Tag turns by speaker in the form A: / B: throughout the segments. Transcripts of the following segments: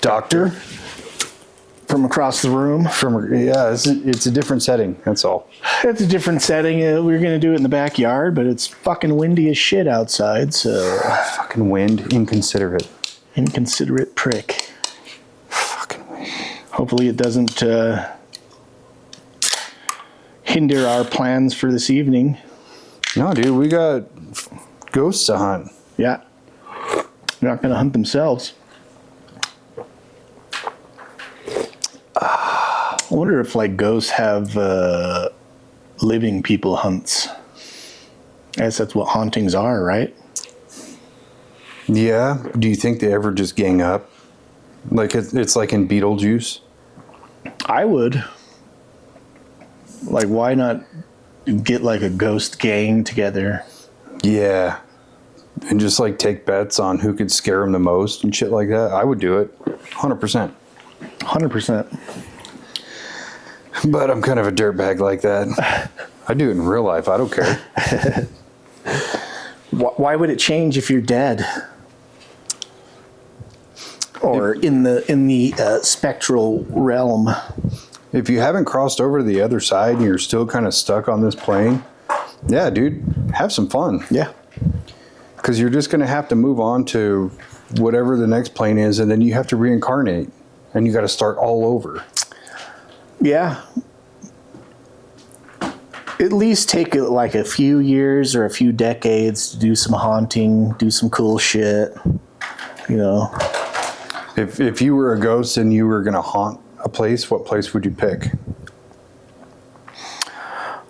A: doctor
B: from across the room.
A: It's a different setting. That's all.
B: It's a different setting. We were going to do it in the backyard, but it's fucking windy as shit outside, so...
A: Fucking wind. Inconsiderate.
B: Inconsiderate prick.
A: Fucking wind.
B: Hopefully it doesn't hinder our plans for this evening.
A: No, dude, we got ghosts to hunt.
B: Yeah. They're not going to hunt themselves. I wonder if, like, ghosts have living people hunts. I guess that's what hauntings are, right?
A: Yeah. Do you think they ever just gang up? Like, it's like in Beetlejuice?
B: I would. Like, why not get, like, a ghost gang together?
A: Yeah. And just, like, take bets on who could scare them the most and shit like that. I would do it. 100%.
B: 100%.
A: But I'm kind of a dirtbag like that. I do it in real life. I don't care.
B: Why would it change if you're dead? Or in the spectral realm?
A: If you haven't crossed over to the other side and you're still kind of stuck on this plane, yeah, dude, have some fun.
B: Yeah.
A: Because you're just going to have to move on to whatever the next plane is, and then you have to reincarnate, and you got to start all over.
B: Yeah. At least take like a few years or a few decades to do some haunting, do some cool shit, you know.
A: If you were a ghost and you were going to haunt a place, what place would you pick?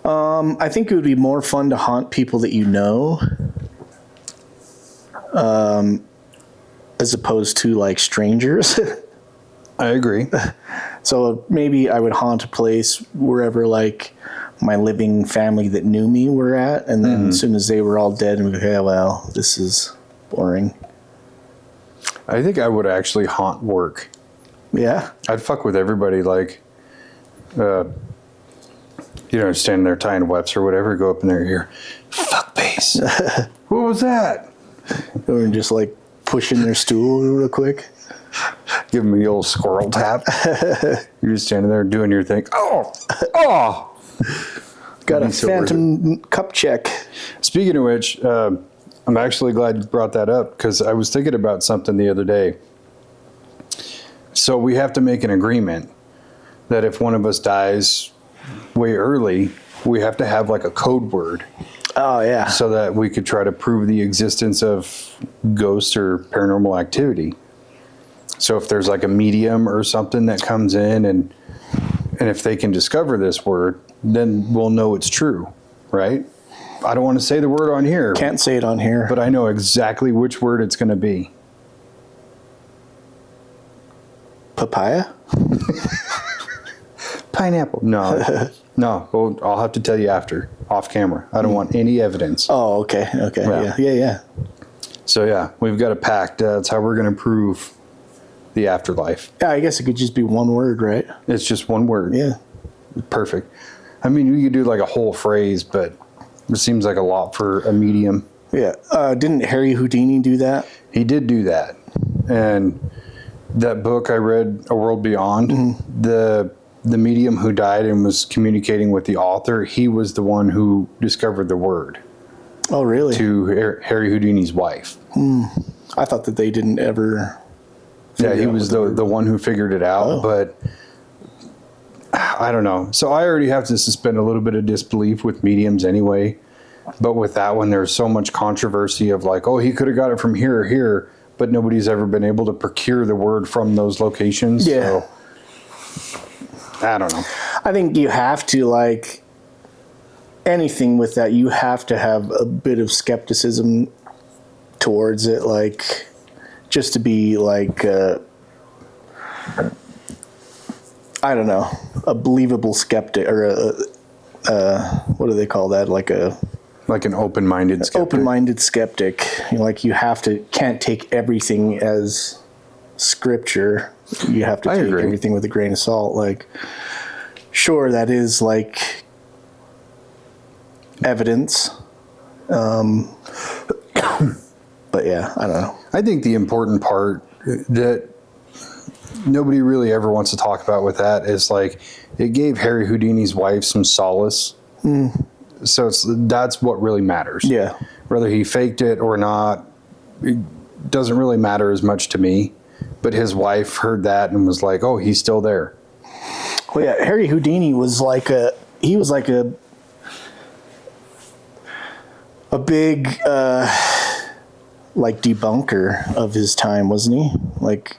B: I think it would be more fun to haunt people that you know, as opposed to like strangers.
A: I agree.
B: So maybe I would haunt a place wherever like my living family that knew me were at, and then as soon as they were all dead, and okay, well, this is boring.
A: I think I would actually haunt work.
B: Yeah.
A: I'd fuck with everybody, like, standing there tying webs or whatever, go up in their ear, fuck face. What was that?
B: Or just like pushing their stool real quick.
A: Give them the old squirrel tap. You're just standing there doing your thing. Oh!
B: Got a phantom cup check.
A: Speaking of which, I'm actually glad you brought that up, because I was thinking about something the other day. So we have to make an agreement that if one of us dies way early, we have to have like a code word.
B: Oh, yeah.
A: So that we could try to prove the existence of ghosts or paranormal activity. So if there's like a medium or something that comes in and if they can discover this word, then we'll know it's true, right? I don't want to say the word on here.
B: Can't say it on here.
A: But I know exactly which word it's going to be.
B: Papaya?
A: Pineapple. No. No. Well, I'll have to tell you after, off camera. I don't want any evidence.
B: Oh, okay. Okay. Yeah.
A: So, yeah, we've got a pact. That's how we're going to prove the afterlife.
B: Yeah, I guess it could just be one word, right?
A: It's just one word.
B: Yeah.
A: Perfect. I mean, you could do like a whole phrase, but it seems like a lot for a medium.
B: Yeah. Didn't Harry Houdini do that?
A: He did do that. And that book I read, A World Beyond, the medium who died and was communicating with the author, he was the one who discovered the word.
B: Oh, really?
A: To Harry Houdini's wife.
B: I thought that they didn't ever...
A: Yeah, he was the one who figured it out, but I don't know. So I already have to suspend a little bit of disbelief with mediums anyway. But with that one, there's so much controversy of like, oh, he could have got it from here or here, but nobody's ever been able to procure the word from those locations.
B: Yeah.
A: So, I don't know.
B: I think you have to, like, anything with that, you have to have a bit of skepticism towards it, like, just to be, like, I don't know, a believable skeptic, or what do they call that? Like an
A: open-minded skeptic.
B: Open-minded skeptic. Like, you can't take everything as scripture. You have to take everything with a grain of salt. Like, sure, that is like evidence. But yeah, I don't know.
A: I think the important part that nobody really ever wants to talk about with that is like it gave Harry Houdini's wife some solace. So that's what really matters.
B: Yeah.
A: Whether he faked it or not, it doesn't really matter as much to me. But his wife heard that and was like, "Oh, he's still there."
B: Well, yeah, Harry Houdini was like a big like debunker of his time, wasn't he? Like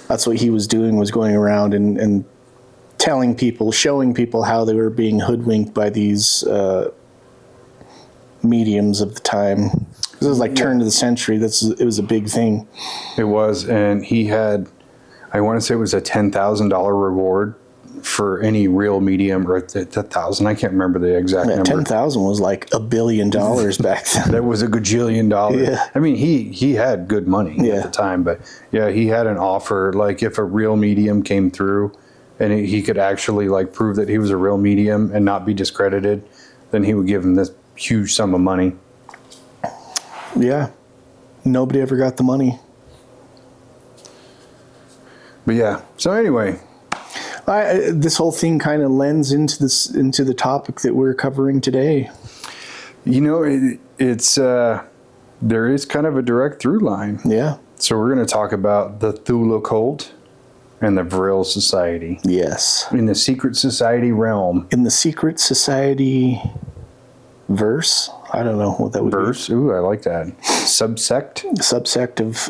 B: that's what he was doing, was going around and telling people, showing people how they were being hoodwinked by these mediums of the time. This was like turn of the century. It was a big thing.
A: It was, and he had, I want to say it was a $10,000 reward for any real medium, or $1,000. I can't remember the exact number.
B: 10,000 was like $1 billion back then.
A: That was a gajillion dollars.
B: Yeah.
A: I mean, he had good money at the time, but yeah, he had an offer. Like if a real medium came through, and he could actually like prove that he was a real medium and not be discredited, then he would give him this huge sum of money.
B: Yeah. Nobody ever got the money.
A: But yeah. So anyway,
B: this whole thing kind of lends into the topic that we're covering today.
A: You know, it's there is kind of a direct through line.
B: Yeah.
A: So we're going to talk about the Thule cult and the Vril Society.
B: Yes.
A: In the secret society realm.
B: In the secret society verse? I don't know what that would
A: verse? Be. Ooh, I like that. Subsect?
B: Subsect of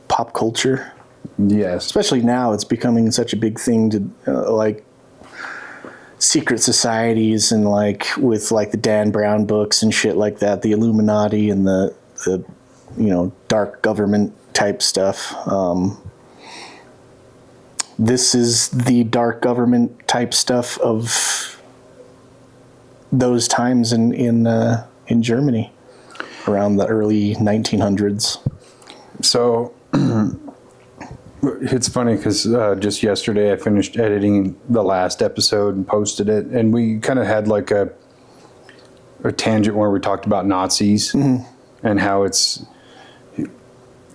B: pop culture.
A: Yes.
B: Especially now, it's becoming such a big thing to like secret societies and like with like the Dan Brown books and shit like that, the Illuminati and the dark government type stuff. This is the dark government type stuff of those times in Germany around the early 1900s.
A: So it's funny because just yesterday I finished editing the last episode and posted it, and we kind of had like a tangent where we talked about Nazis and how it's,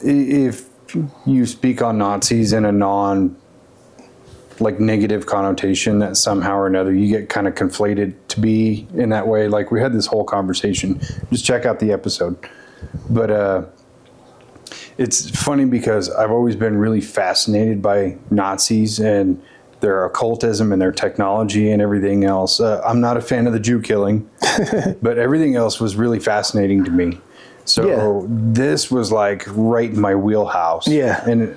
A: if you speak on Nazis in a like negative connotation, that somehow or another you get kind of conflated to be in that way. Like we had this whole conversation. Just check out the episode. But it's funny because I've always been really fascinated by Nazis and their occultism and their technology and everything else. I'm not a fan of the Jew killing, but everything else was really fascinating to me. So this was like right in my wheelhouse. Yeah. And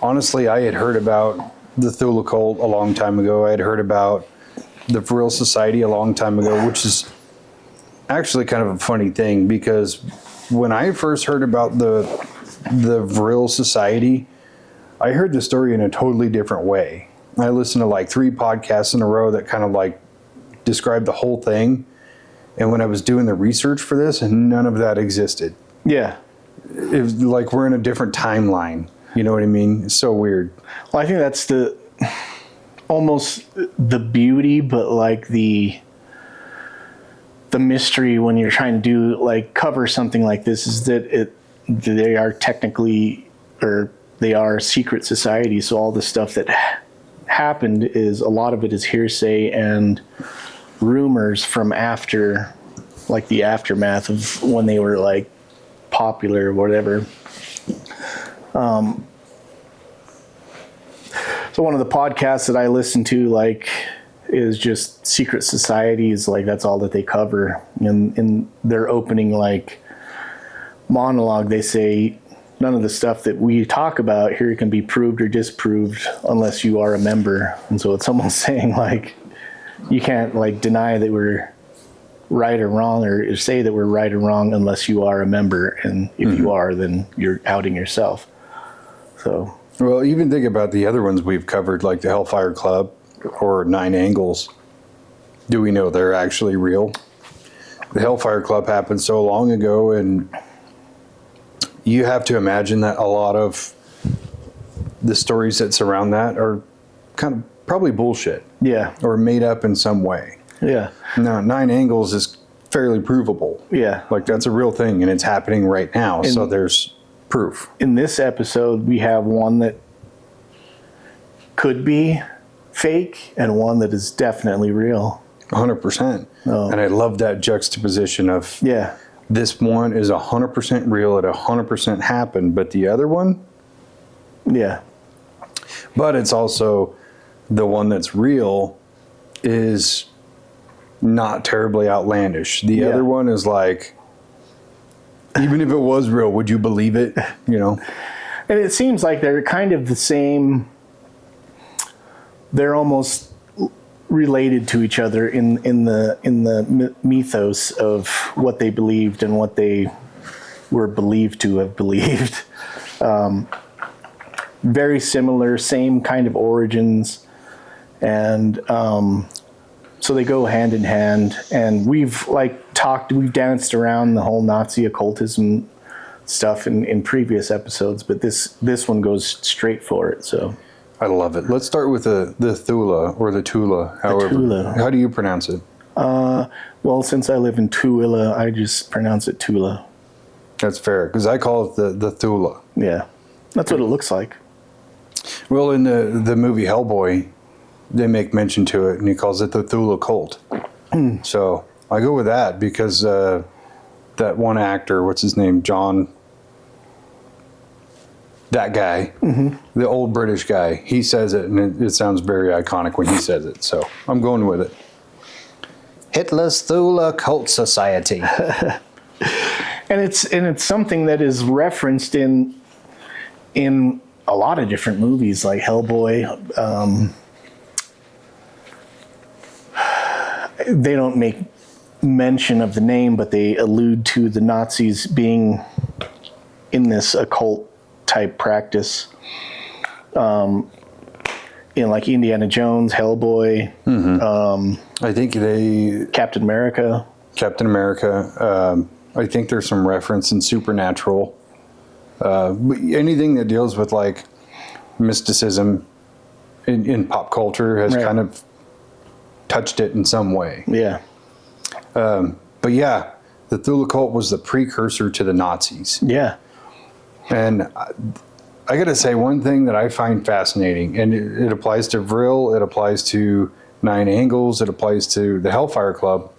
A: honestly, I had heard about the Thule cult a long time ago. I had heard about the Vril Society a long time ago, which is actually kind of a funny thing because when I first heard about the Vril Society, I heard the story in a totally different way. I listened to like 3 podcasts in a row that kind of like described the whole thing. And when I was doing the research for this, none of that existed. Yeah. It was like we're in a different timeline. You know what I mean? It's so weird.
B: Well, I think that's almost the beauty, but like the mystery when you're trying to do like cover something like this is that they are technically, or they are secret societies. So all the stuff that happened is, a lot of it is hearsay and rumors from after, like the aftermath of when they were like popular or whatever. So one of the podcasts that I listen to, like, is just secret societies. Like that's all that they cover. And in their opening, like, monologue, they say, none of the stuff that we talk about here can be proved or disproved unless you are a member. And so it's someone saying, like, you can't like deny that we're right or wrong, or say that we're right or wrong unless you are a member. And if you are, then you're outing yourself. So,
A: well, even think about the other ones we've covered, like the Hellfire Club or 9 Angles. Do we know they're actually real? The Hellfire Club happened so long ago, and you have to imagine that a lot of the stories that surround that are kind of probably bullshit. Yeah. Or made up in some way. Yeah. Now, 9 Angles is fairly provable. Yeah. Like that's a real thing, and it's happening right now. And so there's proof.
B: In this episode, we have one that could be fake and one that is definitely real.
A: 100%. And I love that juxtaposition of this one is 100% real, it 100% happened, but the other one, but it's also the one that's real is not terribly outlandish. The other one is like, even if it was real, would you believe it? You know?
B: And it seems like they're kind of the same. They're almost related to each other in the mythos of what they believed and what they were believed to have believed. Very similar, same kind of origins, and so they go hand in hand. And we've we've danced around the whole Nazi occultism stuff in previous episodes, but this one goes straight for it. So.
A: I love it. Let's start with the Thule or the Tule, however.
B: The Tule.
A: How do you pronounce it?
B: Well, since I live in Thule, I just pronounce it Tule.
A: That's fair, because I call it the Thule.
B: Yeah, that's what it looks like.
A: Well, in the movie Hellboy, they make mention to it, and he calls it the Thule cult. So I go with that because that one actor, what's his name, John... That guy, the old British guy, he says it, and it sounds very iconic when he says it. So I'm going with it. Hitler's Thule Cult Society,
B: and it's something that is referenced in a lot of different movies, like Hellboy. They don't make mention of the name, but they allude to the Nazis being in this occult type practice, in like Indiana Jones, Hellboy,
A: I think
B: Captain America.
A: I think there's some reference in Supernatural. Anything that deals with like mysticism in pop culture has kind of touched it in some way.
B: Yeah.
A: But yeah, the Thule cult was the precursor to the Nazis.
B: Yeah.
A: And I got to say, one thing that I find fascinating, and it applies to Vril, it applies to Nine Angles, it applies to the Hellfire Club,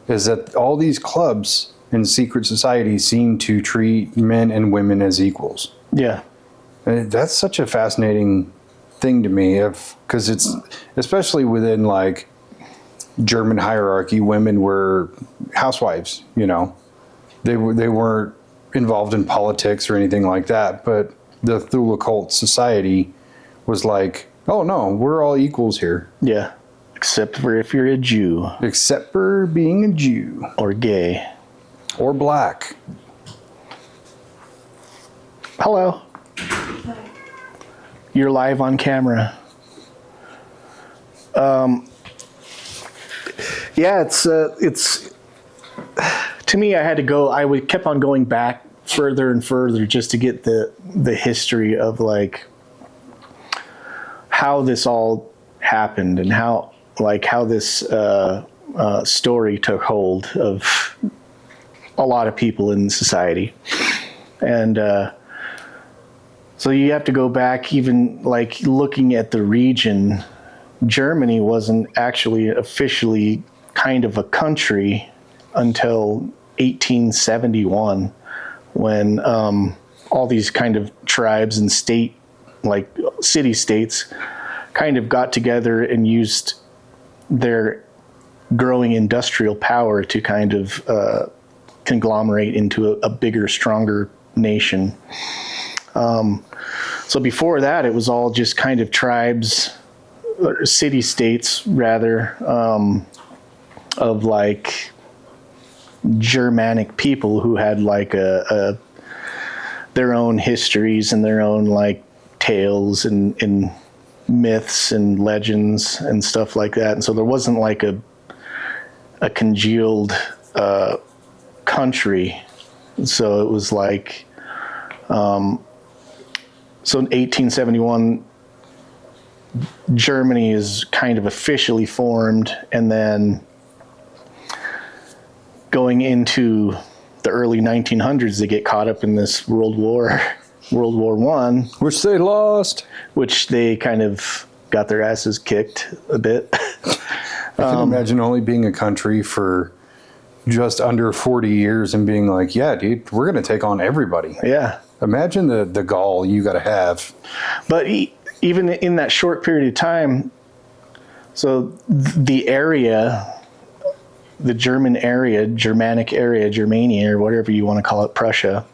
A: is that all these clubs and secret societies seem to treat men and women as equals.
B: Yeah.
A: And that's such a fascinating thing to me, because it's, especially within like German hierarchy, women were housewives, you know. They weren't involved in politics or anything like that, but the Thule cult society was like, oh no, we're all equals here.
B: Yeah, except for if you're a Jew.
A: Except for being a Jew.
B: Or gay.
C: or black.
B: Hello.
D: Hi.
B: You're live on camera. Yeah, it's to me, I had to go. Kept on going back further and further just to get the history of like how this all happened and how this story took hold of a lot of people in society. And so you have to go back, even like looking at the region. Germany wasn't actually officially kind of a country until 1871, when all these kind of tribes and city states kind of got together and used their growing industrial power to kind of conglomerate into a bigger, stronger nation. So before that, it was all just kind of tribes, or city states rather, of like Germanic people who had like their own histories and their own like tales and myths and legends and stuff like that. And so there wasn't like a congealed country. So it was like, so in 1871, Germany is kind of officially formed, and then going into the early 1900s, they get caught up in this World War I,
A: which they lost,
B: which they kind of got their asses kicked a bit.
A: I can imagine only being a country for just under 40 years and being like, yeah, dude, we're going to take on everybody.
B: Yeah.
A: Imagine the gall you got to have.
B: But even in that short period of time, so the area, the German area, Germanic area, Germania, or whatever you want to call it, Prussia,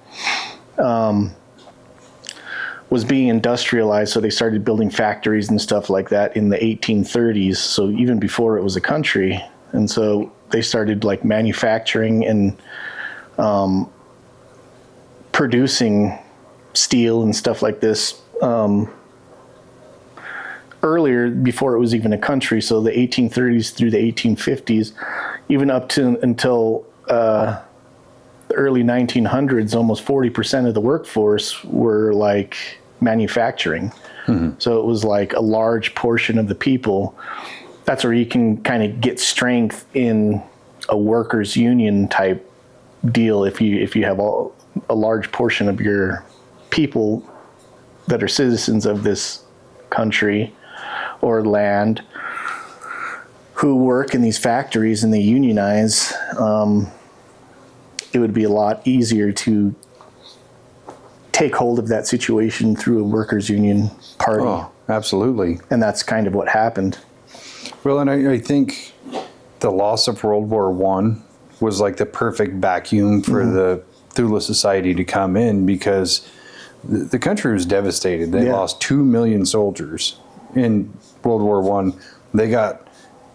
B: was being industrialized. So they started building factories and stuff like that in the 1830s. So even before it was a country. And so they started like manufacturing and producing steel and stuff like this earlier, before it was even a country. So the 1830s through the 1850s, even up to until the early 1900s, almost 40% of the workforce were like manufacturing. So it was like a large portion of the people. That's where you can kind of get strength in a workers' union type deal if you have a large portion of your people that are citizens of this country or land who work in these factories and they unionize. It would be a lot easier to take hold of that situation through a workers' union party.
A: Oh, absolutely.
B: And that's kind of what happened.
A: Well, and I think the loss of World War I was like the perfect vacuum for the Thule Society to come in, because the country was devastated. They lost 2 million soldiers in World War I. They got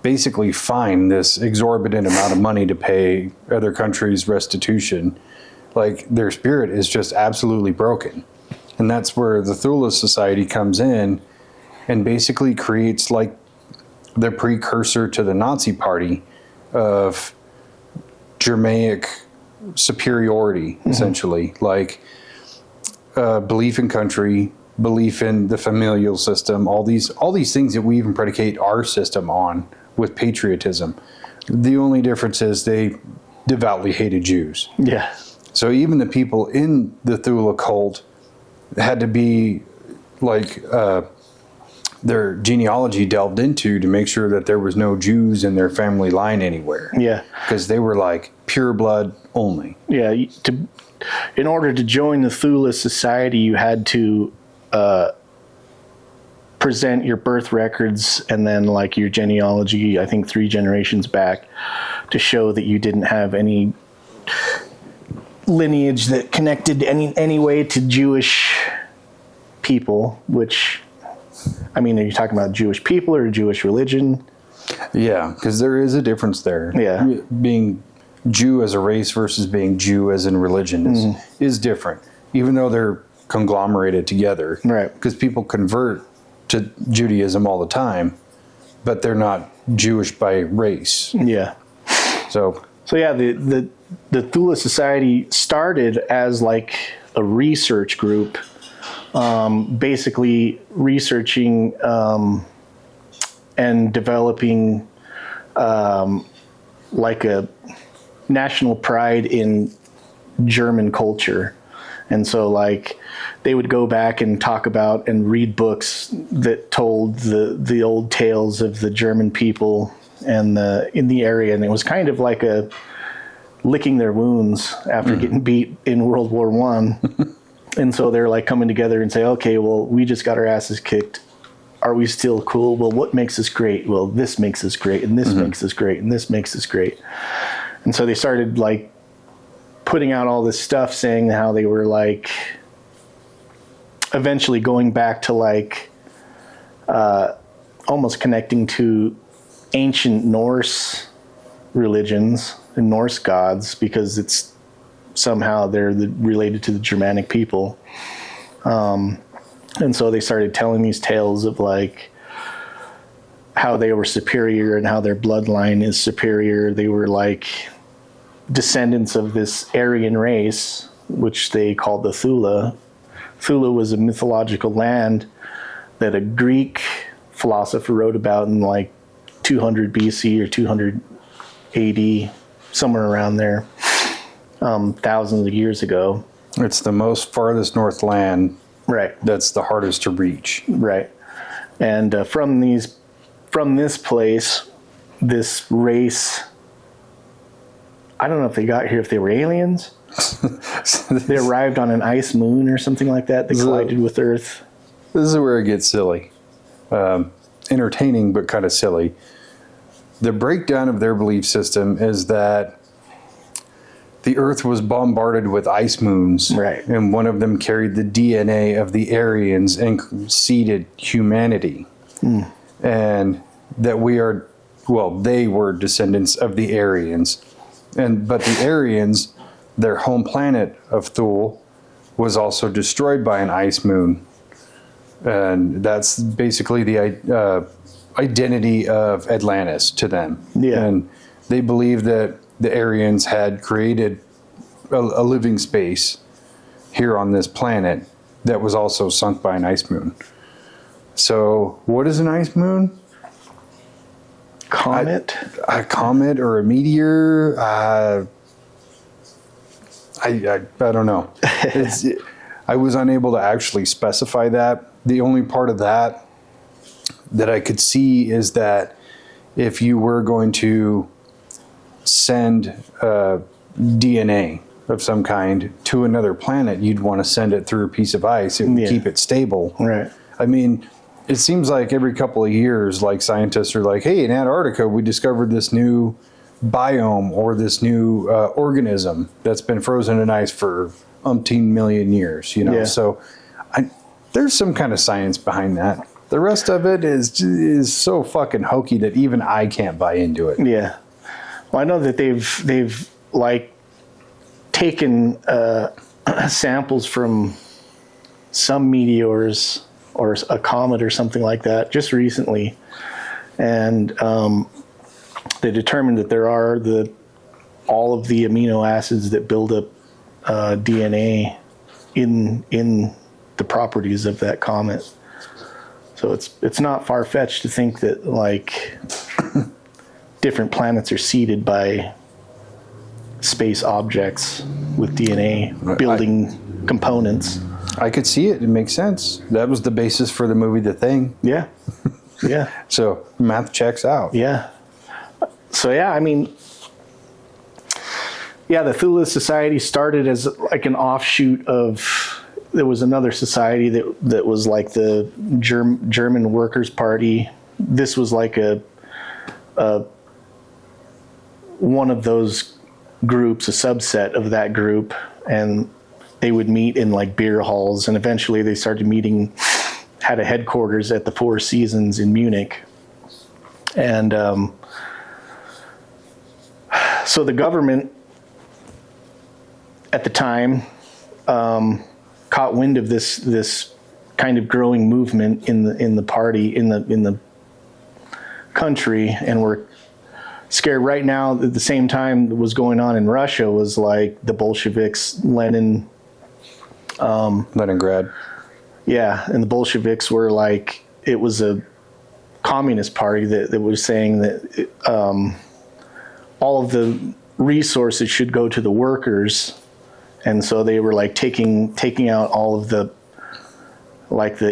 A: basically fined this exorbitant amount of money to pay other countries restitution. Like, their spirit is just absolutely broken. And that's where the Thule Society comes in and basically creates like the precursor to the Nazi Party of Germanic superiority, essentially. Like belief in country, belief in the familial system, all these things that we even predicate our system on with patriotism. The only difference is they devoutly hated Jews.
B: Yeah.
A: So even the people in the Thule cult had to be like their genealogy delved into to make sure that there was no Jews in their family line anywhere.
B: Yeah.
A: Because they were like pure blood only.
B: Yeah. In order to join the Thule Society, you had to present your birth records and then like your genealogy, I think 3 generations back, to show that you didn't have any lineage that connected any way to Jewish people, which, I mean, are you talking about Jewish people or Jewish religion?
A: Yeah, because there is a difference there.
B: Yeah.
A: Being Jew as a race versus being Jew as in religion is different, even though they're conglomerated together.
B: Right.
A: Because people convert to Judaism all the time, but they're not Jewish by race.
B: Yeah.
A: So
B: yeah, the Thule Society started as like a research group, basically researching and developing like a national pride in German culture. And so like they would go back and talk about and read books that told the old tales of the German people and in the area. And it was kind of like a licking their wounds after getting beat in World War I. And so they're like coming together and say, okay, well, we just got our asses kicked. Are we still cool? Well, what makes us great? Well, this makes us great, and this makes us great, and this makes us great. And so they started like putting out all this stuff saying how they were like eventually going back to like almost connecting to ancient Norse religions and Norse gods, because it's somehow they're related to the Germanic people. And so they started telling these tales of like how they were superior and how their bloodline is superior. They were like descendants of this Aryan race, which they called the Thule. Thule was a mythological land that a Greek philosopher wrote about in like 200 BC or 200 AD, somewhere around there. thousands of years ago.
A: It's the most farthest north land.
B: Right.
A: That's the hardest to reach.
B: Right. And from this place, this race, I don't know if they got here, if they were aliens. They arrived on an ice moon or something like that. They collided with Earth.
A: This is where it gets silly. Entertaining, but kind of silly. The breakdown of their belief system is that the Earth was bombarded with ice moons.
B: Right.
A: And one of them carried the DNA of the Aryans and seeded humanity. And that they were descendants of the Aryans. But the Aryans, their home planet of Thule, was also destroyed by an ice moon. And that's basically the identity of Atlantis to them.
B: Yeah.
A: And they believe that the Aryans had created a living space here on this planet that was also sunk by an ice moon. So what is an ice moon?
B: Comet?
A: A comet or a meteor? I don't know. I was unable to actually specify that. The only part of that I could see is that if you were going to send DNA of some kind to another planet, you'd want to send it through a piece of ice. It would keep it stable.
B: Right.
A: I mean, it seems like every couple of years, like scientists are like, hey, in Antarctica, we discovered this new biome or this new organism that's been frozen in ice for umpteen million years,
B: Yeah.
A: So there's some kind of science behind that. The rest of it is so fucking hokey that even I can't buy into it.
B: Yeah. Well, I know that they've like taken samples from some meteors or a comet or something like that just recently, and they determined that there are all of the amino acids that build up DNA in the properties of that comet. So it's not far-fetched to think that like different planets are seeded by space objects with DNA building components.
A: I could see it. It makes sense. That was the basis for the movie The Thing.
B: Yeah. Yeah.
A: So math checks out.
B: Yeah. So yeah, I mean, yeah, the Thule Society started as like an offshoot of. There was another society that was like the German Workers' Party. This was like a one of those groups, a subset of that group, and they would meet in like beer halls, and eventually they started meeting, had a headquarters at the Four Seasons in Munich. And so the government at the time caught wind of this kind of growing movement in the party, in the country, and were scared. Right now, at the same time that was going on in Russia was like the Bolsheviks,
A: Leningrad.
B: Yeah, and the Bolsheviks were like, it was a communist party that was saying that all of the resources should go to the workers. And so they were like taking out all of the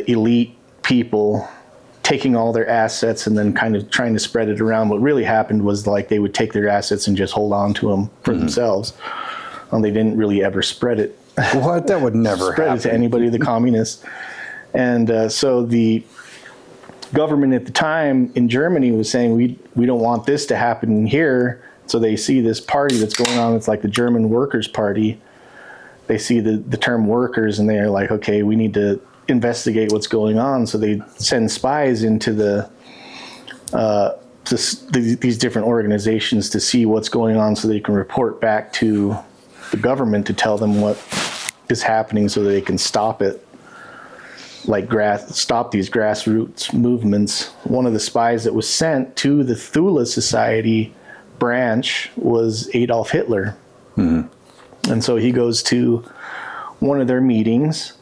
B: elite people, taking all their assets and then kind of trying to spread it around. What really happened was like they would take their assets and just hold on to them for themselves. They didn't really ever spread it.
A: What? That would never
B: spread
A: happen.
B: It to anybody, the communists. And so the government at the time in Germany was saying, we don't want this to happen here. So they see this party that's going on. It's like the German Workers' Party. They see the term workers and they're like, okay, we need to investigate what's going on. So they send spies into these different organizations to see what's going on so they can report back to the government to tell them what is happening so that they can stop it, like stop these grassroots movements. One of the spies that was sent to the Thule Society branch was Adolf Hitler. Mm-hmm. And so he goes to one of their meetings,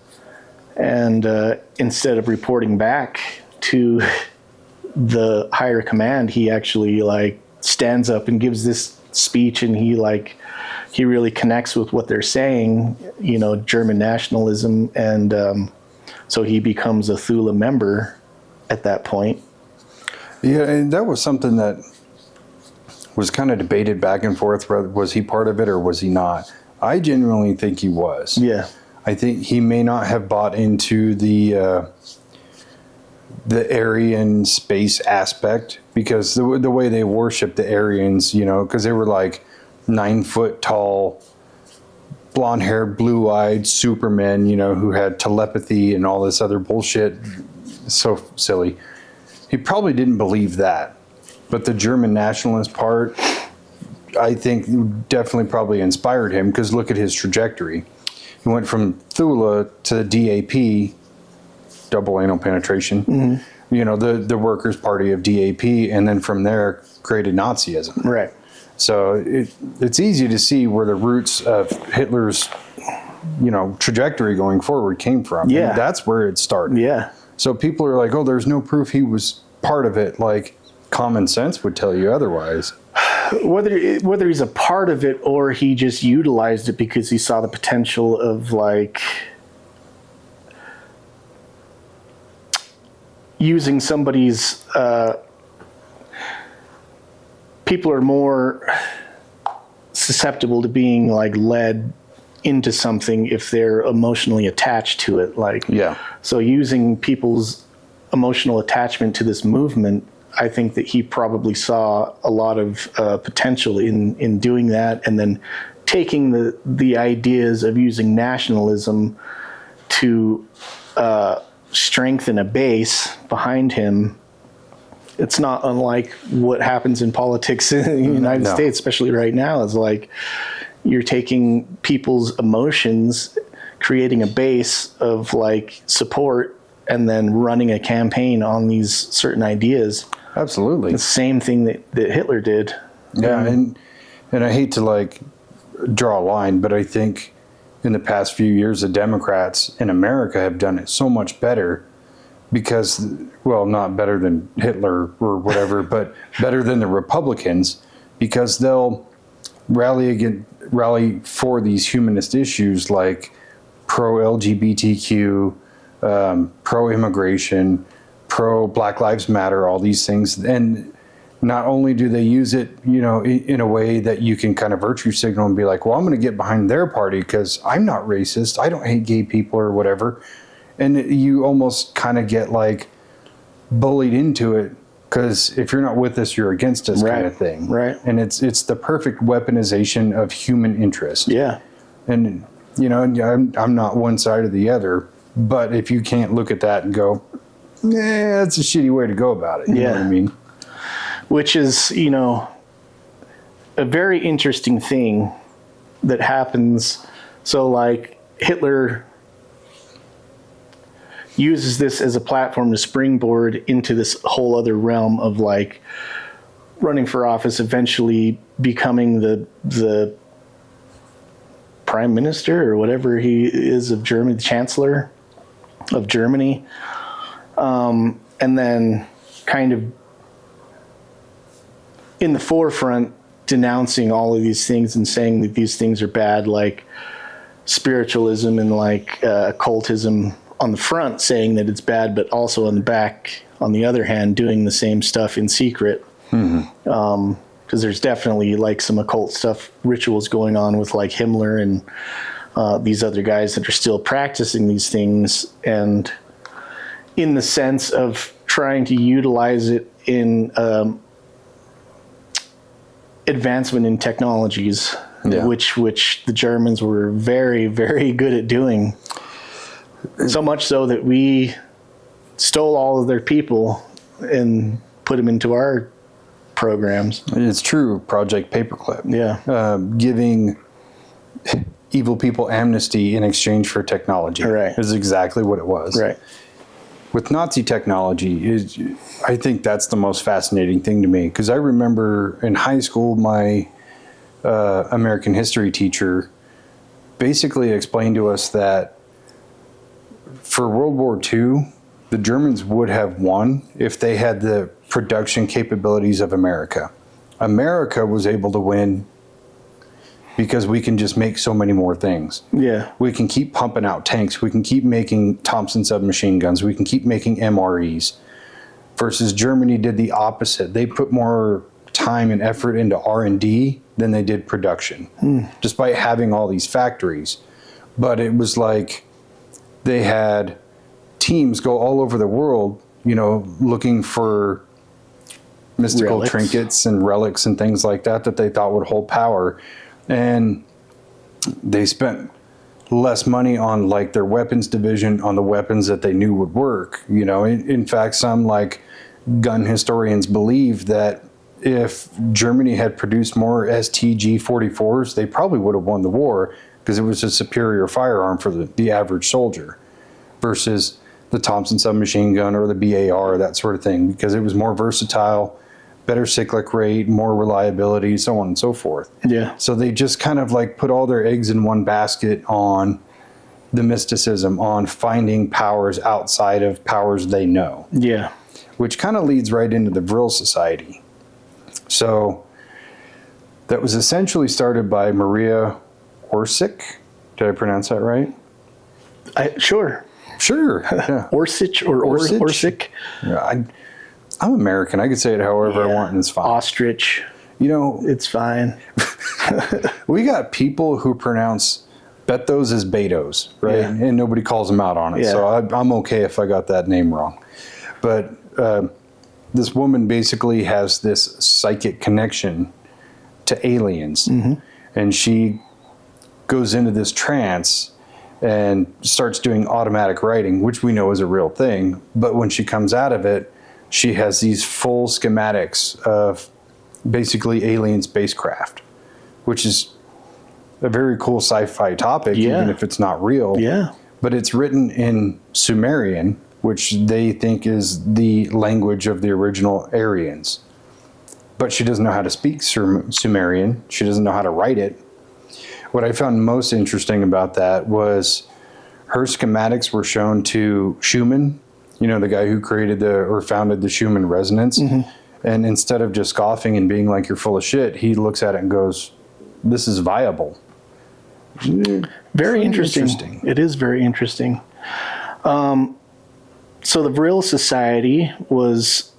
B: and instead of reporting back to the higher command, he actually like stands up and gives this speech, and he really connects with what they're saying, German nationalism, and so he becomes a Thule member at that point.
A: Yeah, and that was something that was kind of debated back and forth. Was he part of it or was he not? I genuinely think he was.
B: Yeah.
A: I think he may not have bought into the Aryan space aspect, because the way they worship the Aryans, because they were like 9 foot tall, blonde haired, blue eyed Supermen, who had telepathy and all this other bullshit. So silly. He probably didn't believe that. But the German nationalist part, I think, definitely probably inspired him, because look at his trajectory. He went from Thule to the DAP, double anal penetration, the Workers' Party of DAP, and then from there created Nazism.
B: Right.
A: So it's easy to see where the roots of Hitler's, trajectory going forward came from.
B: Yeah.
A: And that's where it started.
B: Yeah.
A: So people are like, oh, there's no proof he was part of it. Like, common sense would tell you otherwise.
B: Whether he's a part of it or he just utilized it because he saw the potential of using somebody's, people are more susceptible to being led into something if they're emotionally attached to it. So using people's emotional attachment to this movement, I think that he probably saw a lot of potential in doing that, and then taking the ideas of using nationalism to strengthen a base behind him. It's not unlike what happens in politics in the United States, especially right now. Is you're taking people's emotions, creating a base of support, and then running a campaign on these certain ideas.
A: Absolutely.
B: The same thing that Hitler did.
A: Yeah, and I hate to draw a line, but I think in the past few years, the Democrats in America have done it so much better, because, well, not better than Hitler or whatever, but better than the Republicans, because they'll rally for these humanist issues like pro-LGBTQ, pro-immigration, pro-Black Lives Matter, all these things. And not only do they use it, in a way that you can kind of virtue signal and be like, well, I'm going to get behind their party because I'm not racist, I don't hate gay people or whatever. And you almost kind of get bullied into it, because if you're not with us, you're against us, kind of thing.
B: Right.
A: And it's the perfect weaponization of human interest.
B: Yeah.
A: And, I'm not one side or the other, but if you can't look at that and go, that's a shitty way to go about it. You know what I mean?
B: Which is, a very interesting thing that happens. So Hitler uses this as a platform to springboard into this whole other realm of running for office, eventually becoming the prime minister or whatever he is of Germany, the chancellor of Germany. And then kind of in the forefront denouncing all of these things and saying that these things are bad, like spiritualism and occultism on the front, saying that it's bad, but also on the back, on the other hand, doing the same stuff in secret. Because there's definitely some occult stuff, rituals going on with Himmler and these other guys that are still practicing these things, and in the sense of trying to utilize it in advancement in technologies, which the Germans were very, very good at doing. So much so that we stole all of their people and put them into our programs.
A: It's true. Project Paperclip.
B: Yeah.
A: Giving evil people amnesty in exchange for technology.
B: Right.
A: Is exactly what it was.
B: Right.
A: With Nazi technology, I think that's the most fascinating thing to me, because I remember in high school, my American history teacher basically explained to us that for World War II, the Germans would have won if they had the production capabilities of America. America was able to win because we can just make so many more things.
B: Yeah.
A: We can keep pumping out tanks. We can keep making Thompson submachine guns. We can keep making MREs. Versus Germany did the opposite. They put more time and effort into R&D than they did production, despite having all these factories. But it was like they had teams go all over the world, you know, looking for mystical trinkets and relics and things like that that they thought would hold power. And they spent less money on like their weapons division, on the weapons that they knew would work. You know, in fact, some like gun historians believe that if Germany had produced more STG-44s, they probably would have won the war because it was a superior firearm for the average soldier versus the Thompson submachine gun or the BAR, that sort of thing, because it was more versatile, better cyclic rate, more reliability, so on and so forth.
B: Yeah.
A: So they just kind of like put all their eggs in one basket on the mysticism, on finding powers outside of powers they know.
B: Yeah.
A: Which kind of leads right into the Vril Society. So that was essentially started by Maria Orsic. Did I pronounce that right?
B: Sure.
A: Sure. Yeah.
B: Orsic or Orsic.
A: Yeah, I'm American. I could say it however I want, and it's fine.
B: Ostrich.
A: You know,
B: it's fine.
A: We got people who pronounce Betos as Betos, right? Yeah. And nobody calls them out on it. Yeah. So I'm okay if I got that name wrong. But this woman basically has this psychic connection to aliens. Mm-hmm. And she goes into this trance and starts doing automatic writing, which we know is a real thing. But when she comes out of it, she has these full schematics of basically alien spacecraft, which is a very cool sci-fi topic, even if it's not real.
B: Yeah.
A: But it's written in Sumerian, which they think is the language of the original Aryans. But she doesn't know how to speak Sumerian. She doesn't know how to write it. What I found most interesting about that was her schematics were shown to Schumann, you know, the guy who created or founded the Schumann resonance. Mm-hmm. And instead of just scoffing and being like, you're full of shit, he looks at it and goes, this is viable.
B: Very interesting. It is very interesting. So the Vril Society was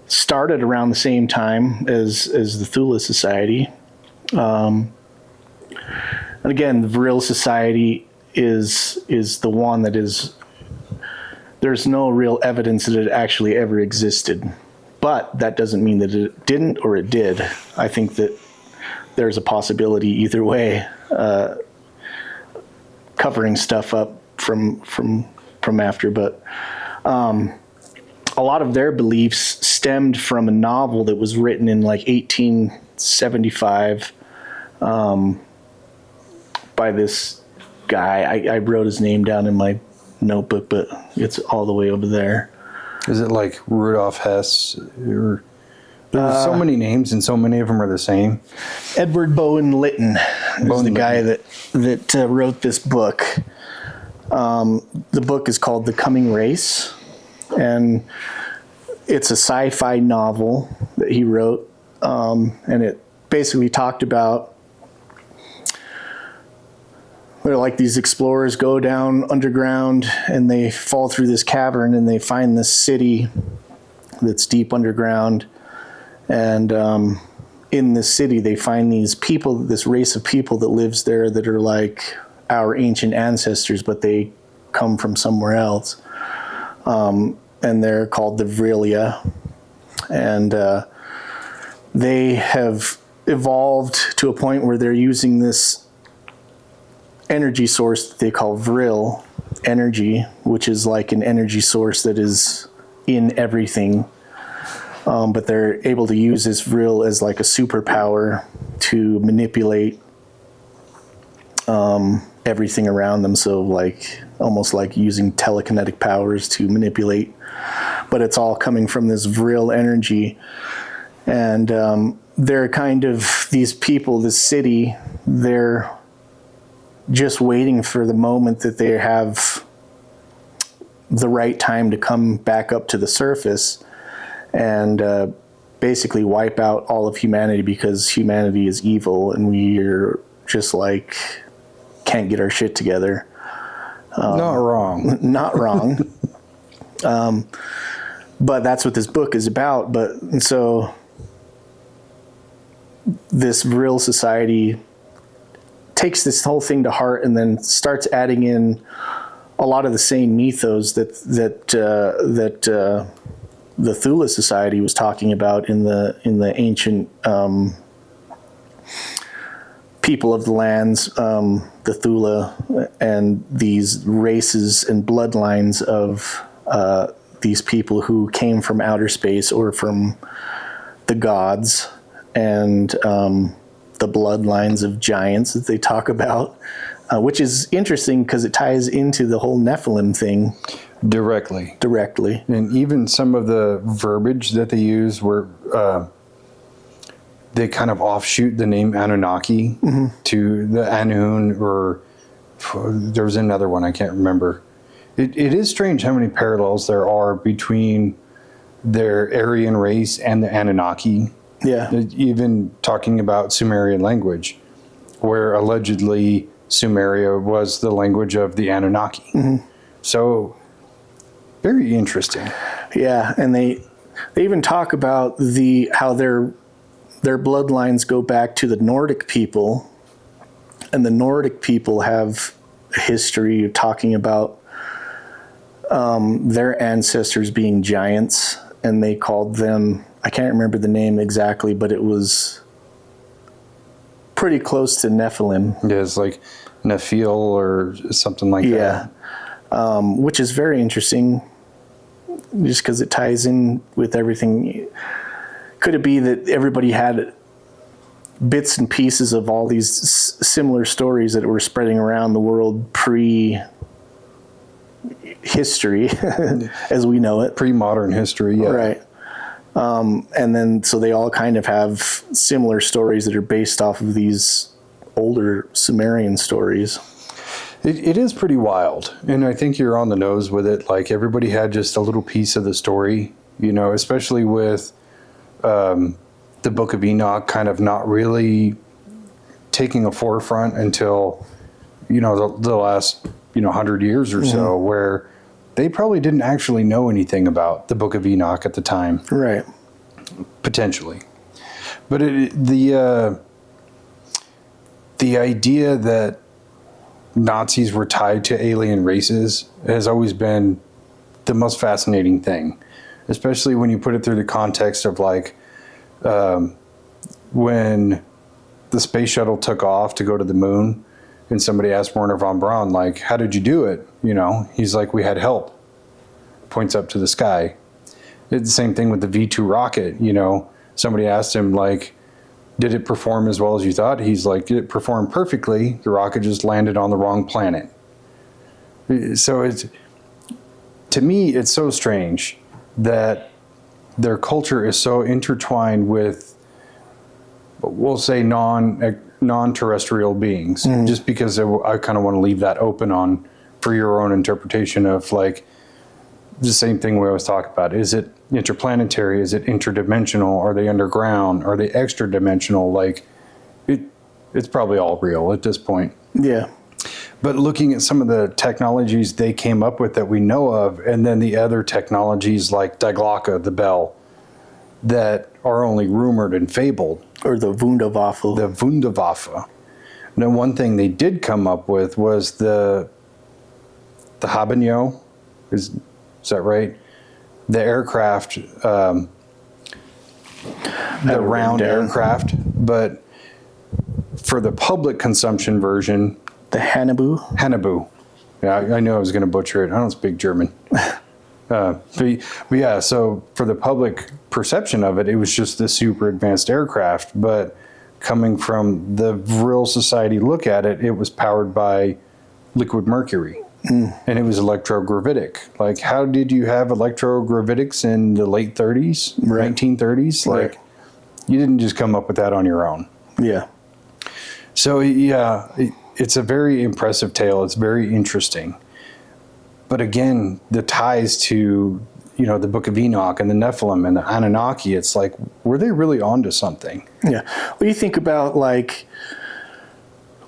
B: started around the same time as the Thule Society. And again, the Vril Society is the one that is, there's no real evidence that it actually ever existed. But that doesn't mean that it didn't or it did. I think that there's a possibility either way, covering stuff up from after. But a lot of their beliefs stemmed from a novel that was written in like 1875 by this guy. I wrote his name down in my notebook, but it's all the way over there.
A: Is it like Rudolf Hess? Or there's so many names and so many of them are the same.
B: Edward Bowen Lytton is the guy that wrote this book. The book is called The Coming Race, and it's a sci-fi novel that he wrote, and it basically talked about where like these explorers go down underground and they fall through this cavern and they find this city that's deep underground, and in this city they find these people, this race of people that lives there that are like our ancient ancestors, but they come from somewhere else. And they're called the Vrilia. And they have evolved to a point where they're using this energy source that they call Vril energy, which is like an energy source that is in everything. But they're able to use this Vril as like a superpower to manipulate everything around them. So like almost like using telekinetic powers to manipulate, but it's all coming from this Vril energy. And they're kind of these people, this city, they're just waiting for the moment that they have the right time to come back up to the surface and basically wipe out all of humanity because humanity is evil and we're just like can't get our shit together.
A: Not wrong.
B: Not wrong. But that's what this book is about. And so this Vril Society takes this whole thing to heart and then starts adding in a lot of the same mythos that the Thule Society was talking about in the ancient people of the lands, the Thule, and these races and bloodlines of these people who came from outer space or from the gods, and the bloodlines of giants that they talk about, which is interesting because it ties into the whole Nephilim thing
A: directly.
B: And
A: even some of the verbiage that they use were they kind of offshoot the name Anunnaki to the Anun, or there was another one I can't remember. It is strange how many parallels there are between their Aryan race and the Anunnaki.
B: Yeah.
A: Even talking about Sumerian language, where allegedly Sumeria was the language of the Anunnaki. So, very interesting.
B: Yeah, and they even talk about how their bloodlines go back to the Nordic people, and the Nordic people have a history of talking about their ancestors being giants, and they called them, I can't remember the name exactly, but it was pretty close to Nephilim.
A: Yeah, it's like Nephil or something like that.
B: Yeah, which is very interesting, just because it ties in with everything. Could it be that everybody had bits and pieces of all these similar stories that were spreading around the world pre-history, as we know it?
A: Pre-modern history, yeah.
B: Right. And then, so they all kind of have similar stories that are based off of these older Sumerian stories.
A: It is pretty wild. And I think you're on the nose with it. Like, everybody had just a little piece of the story, especially with the Book of Enoch kind of not really taking a forefront until, the last, 100 years or so, where they probably didn't actually know anything about the Book of Enoch at the time.
B: Right.
A: Potentially. But the idea that Nazis were tied to alien races has always been the most fascinating thing, especially when you put it through the context of when the space shuttle took off to go to the moon, and somebody asked Werner von Braun, how did you do it? He's like, we had help. Points up to the sky. It's the same thing with the V2 rocket. Somebody asked him, did it perform as well as you thought? He's like, did it perform perfectly? The rocket just landed on the wrong planet. So to me, it's so strange that their culture is so intertwined with, we'll say, non-terrestrial beings, just because I kind of want to leave that open for your own interpretation of the same thing we always talk about. Is it interplanetary? Is it interdimensional? Are they underground? Are they extra dimensional? It's probably all real at this point.
B: Yeah.
A: But looking at some of the technologies they came up with that we know of, and then the other technologies like Die Glocke, the bell, that are only rumored and fabled.
B: Or the Wunderwaffe.
A: The Wunderwaffe. Now, one thing they did come up with was the Habenio. Is that right? The aircraft, the round aircraft, but for the public consumption version,
B: the
A: Hanabu. Yeah, I knew I was going to butcher it. I don't speak German. But yeah, so for the public perception of it, it was just this super advanced aircraft. But coming from the Vril Society look at it, it was powered by liquid mercury. And it was electrogravitic. How did you have electrogravitics in the late 30s,
B: right.
A: 1930s?
B: Right.
A: You didn't just come up with that on your own.
B: Yeah.
A: So, yeah, it's a very impressive tale. It's very interesting. But again, the ties to, the Book of Enoch and the Nephilim and the Anunnaki, it's like, were they really onto something?
B: Yeah. Well, you think about like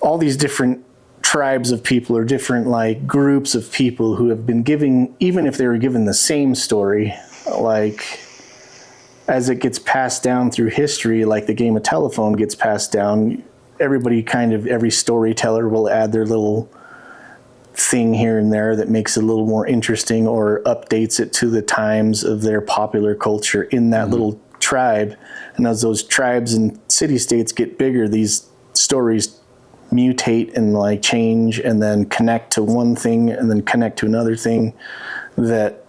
B: all these different tribes of people or different like groups of people who have been giving, even if they were given the same story, like as it gets passed down through history, like the game of telephone gets passed down, every storyteller will add their little thing here and there that makes it a little more interesting or updates it to the times of their popular culture in that little tribe. And as those tribes and city-states get bigger, these stories mutate and like change and then connect to one thing and then connect to another thing that,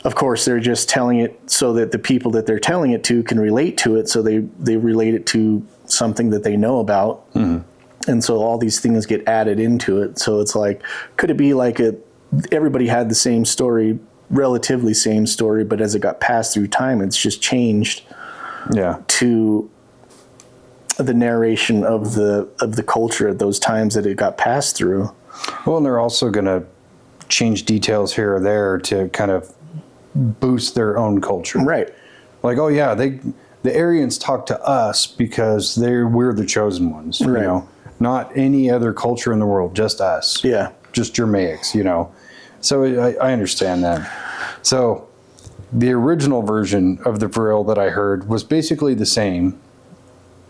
B: of course, they're just telling it so that the people that they're telling it to can relate to it, so they relate it to something that they know about. And so all these things get added into it. So it's like, could it be like everybody had the same story, relatively same story, but as it got passed through time, it's just changed to the narration of the culture at those times that it got passed through.
A: Well, and they're also going to change details here or there to kind of boost their own culture.
B: Right.
A: Like, oh yeah, the Aryans talk to us because we're the chosen ones,
B: right.
A: Not any other culture in the world, just us.
B: Yeah.
A: Just Germaics, So I understand that. So the original version of the Vril that I heard was basically the same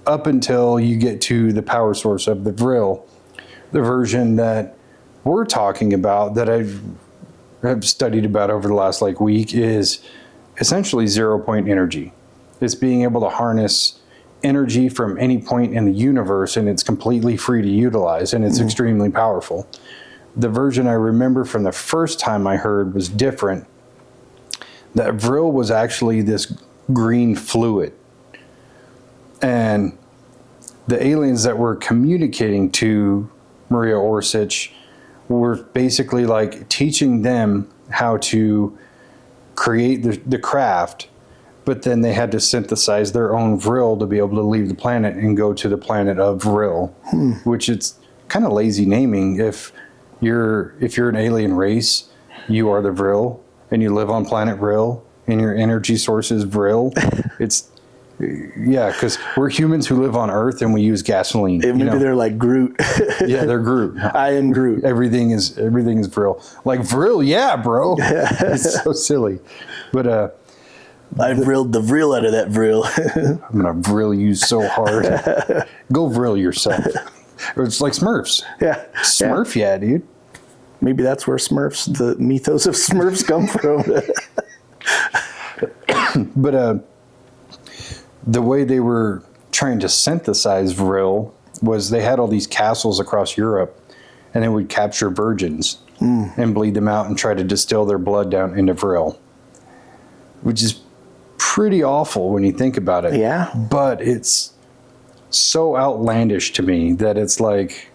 A: up until you get to the power source of the Vril. The version that we're talking about, that I've studied about over the last week, is essentially 0 point energy. It's being able to harness energy from any point in the universe, and it's completely free to utilize, and it's extremely powerful. The version I remember from the first time I heard was different. That Vril was actually this green fluid. And the aliens that were communicating to Maria Orsich were basically like teaching them how to create the craft, but then they had to synthesize their own Vril to be able to leave the planet and go to the planet of Vril, which it's kind of lazy naming. If you're an alien race, you are the Vril, and you live on planet Vril, and your energy source is Vril. Because we're humans who live on Earth and we use gasoline.
B: Maybe they're like Groot.
A: Yeah, they're Groot.
B: I am Groot.
A: Everything is Vril. Like Vril, yeah, bro. It's so silly. But
B: I vrilled the Vril out of that Vril.
A: I'm gonna Vril you so hard. Go Vril yourself. It's like Smurfs.
B: Yeah.
A: Smurf, yeah, dude.
B: Maybe that's where the mythos of Smurfs come from.
A: But the way they were trying to synthesize Vril was they had all these castles across Europe, and they would capture virgins and bleed them out and try to distill their blood down into Vril, which is pretty awful when you think about it.
B: Yeah.
A: But it's so outlandish to me that it's like,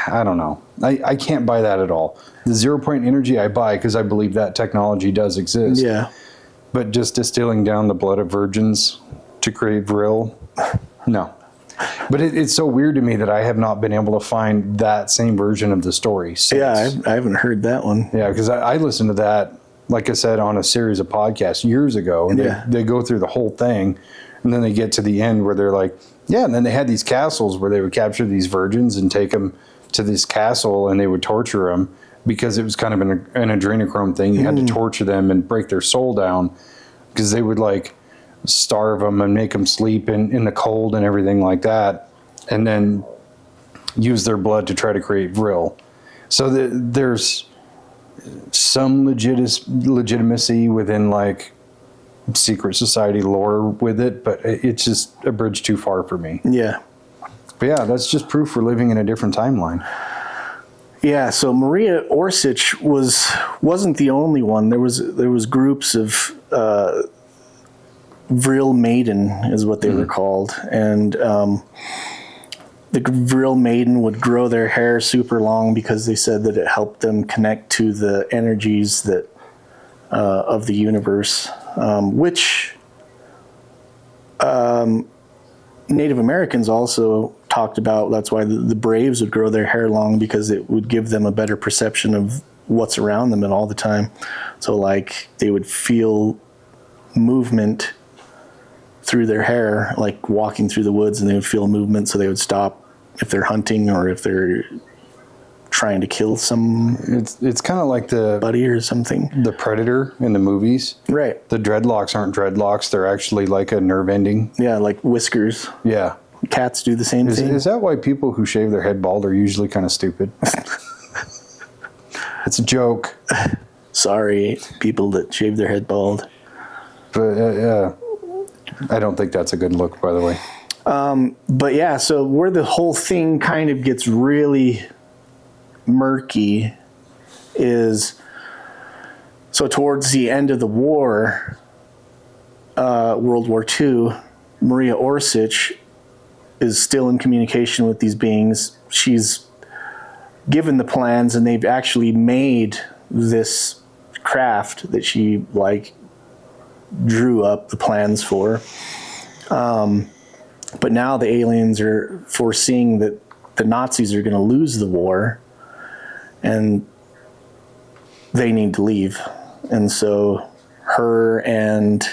A: I don't know. I can't buy that at all. The 0 point energy I buy because I believe that technology does exist.
B: Yeah.
A: But just distilling down the blood of virgins to create Vril, no. But it's so weird to me that I have not been able to find that same version of the story since.
B: Yeah, I haven't heard that one.
A: Yeah, because I listened to that, like I said, on a series of podcasts years ago. And they go through the whole thing, and then they get to the end where they're like, yeah, and then they had these castles where they would capture these virgins and take them to this castle, and they would torture them. Because it was kind of an adrenochrome thing. You had to torture them and break their soul down because they would starve them and make them sleep in the cold and everything like that. And then use their blood to try to create Vril. So there's some legitimacy within secret society lore with it, but it's just a bridge too far for me.
B: Yeah.
A: But yeah, that's just proof we're living in a different timeline.
B: Yeah, so Maria Orsich wasn't the only one. There was groups of Vril Maiden is what they were called, and the Vril Maiden would grow their hair super long because they said that it helped them connect to the energies that of the universe, which Native Americans also talked about. That's why the Braves would grow their hair long, because it would give them a better perception of what's around them and all the time. So like they would feel movement through their hair, like walking through the woods, and they would feel movement, so they would stop if they're hunting or if they're trying to kill some
A: it's kind of like the
B: buddy or something.
A: The Predator in the movies.
B: Right.
A: The dreadlocks aren't dreadlocks. They're actually like a nerve ending.
B: Yeah, like whiskers.
A: Yeah.
B: Cats do the same thing.
A: Is that why people who shave their head bald are usually kind of stupid? It's a joke.
B: Sorry, people that shave their head bald.
A: But I don't think that's a good look, by the way.
B: But yeah, so where the whole thing kind of gets really murky is, so towards the end of the war, World War II, Maria Orsic is still in communication with these beings. She's given the plans, and they've actually made this craft that she like drew up the plans for. But now the aliens are foreseeing that the Nazis are going to lose the war, and they need to leave. And so her and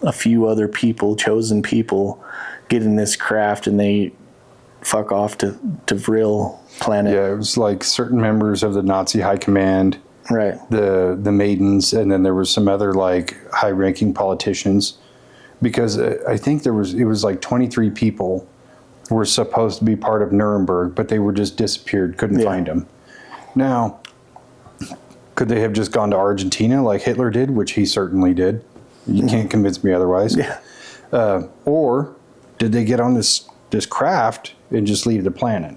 B: a few other people, chosen people, get in this craft, and they fuck off to Vril planet.
A: Yeah, it was like certain members of the Nazi high command,
B: right?
A: The maidens, and then there was some other like high-ranking politicians. Because I think it was like 23 people were supposed to be part of Nuremberg, but they were just disappeared, couldn't find them. Now, could they have just gone to Argentina like Hitler did, which he certainly did? You can't convince me otherwise.
B: Yeah.
A: Or did they get on this craft and just leave the planet?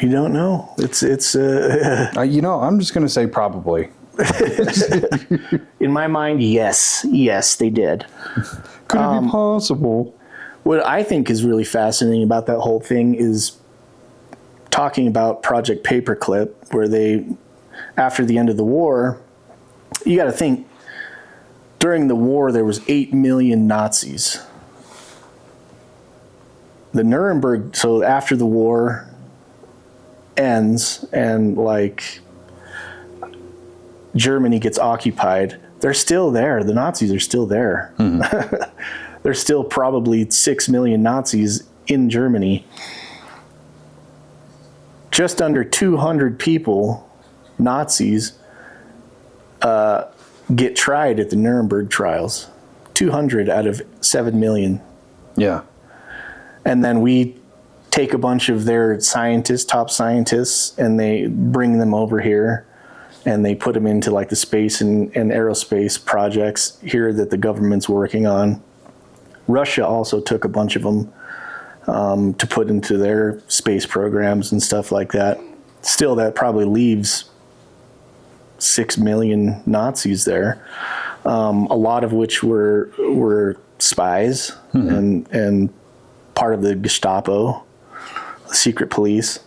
B: You don't know. It's
A: I'm just going to say probably.
B: In my mind, yes, they did.
A: Could it be possible?
B: What I think is really fascinating about that whole thing is talking about Project Paperclip, where they, after the end of the war, you got to think, during the war there was 8 million Nazis. The Nuremberg, so after the war ends and like Germany gets occupied, they're still there. The Nazis are still there. Mm-hmm. There's still probably 6 million Nazis in Germany. Just under 200 people, Nazis, get tried at the Nuremberg trials. 200 out of 7 million.
A: Yeah.
B: And then we take a bunch of their scientists, top scientists, and they bring them over here, and they put them into like the space and aerospace projects here that the government's working on. Russia also took a bunch of them to put into their space programs and stuff like that. Still, that probably leaves 6 million Nazis there, a lot of which were spies and part of the Gestapo, the secret police.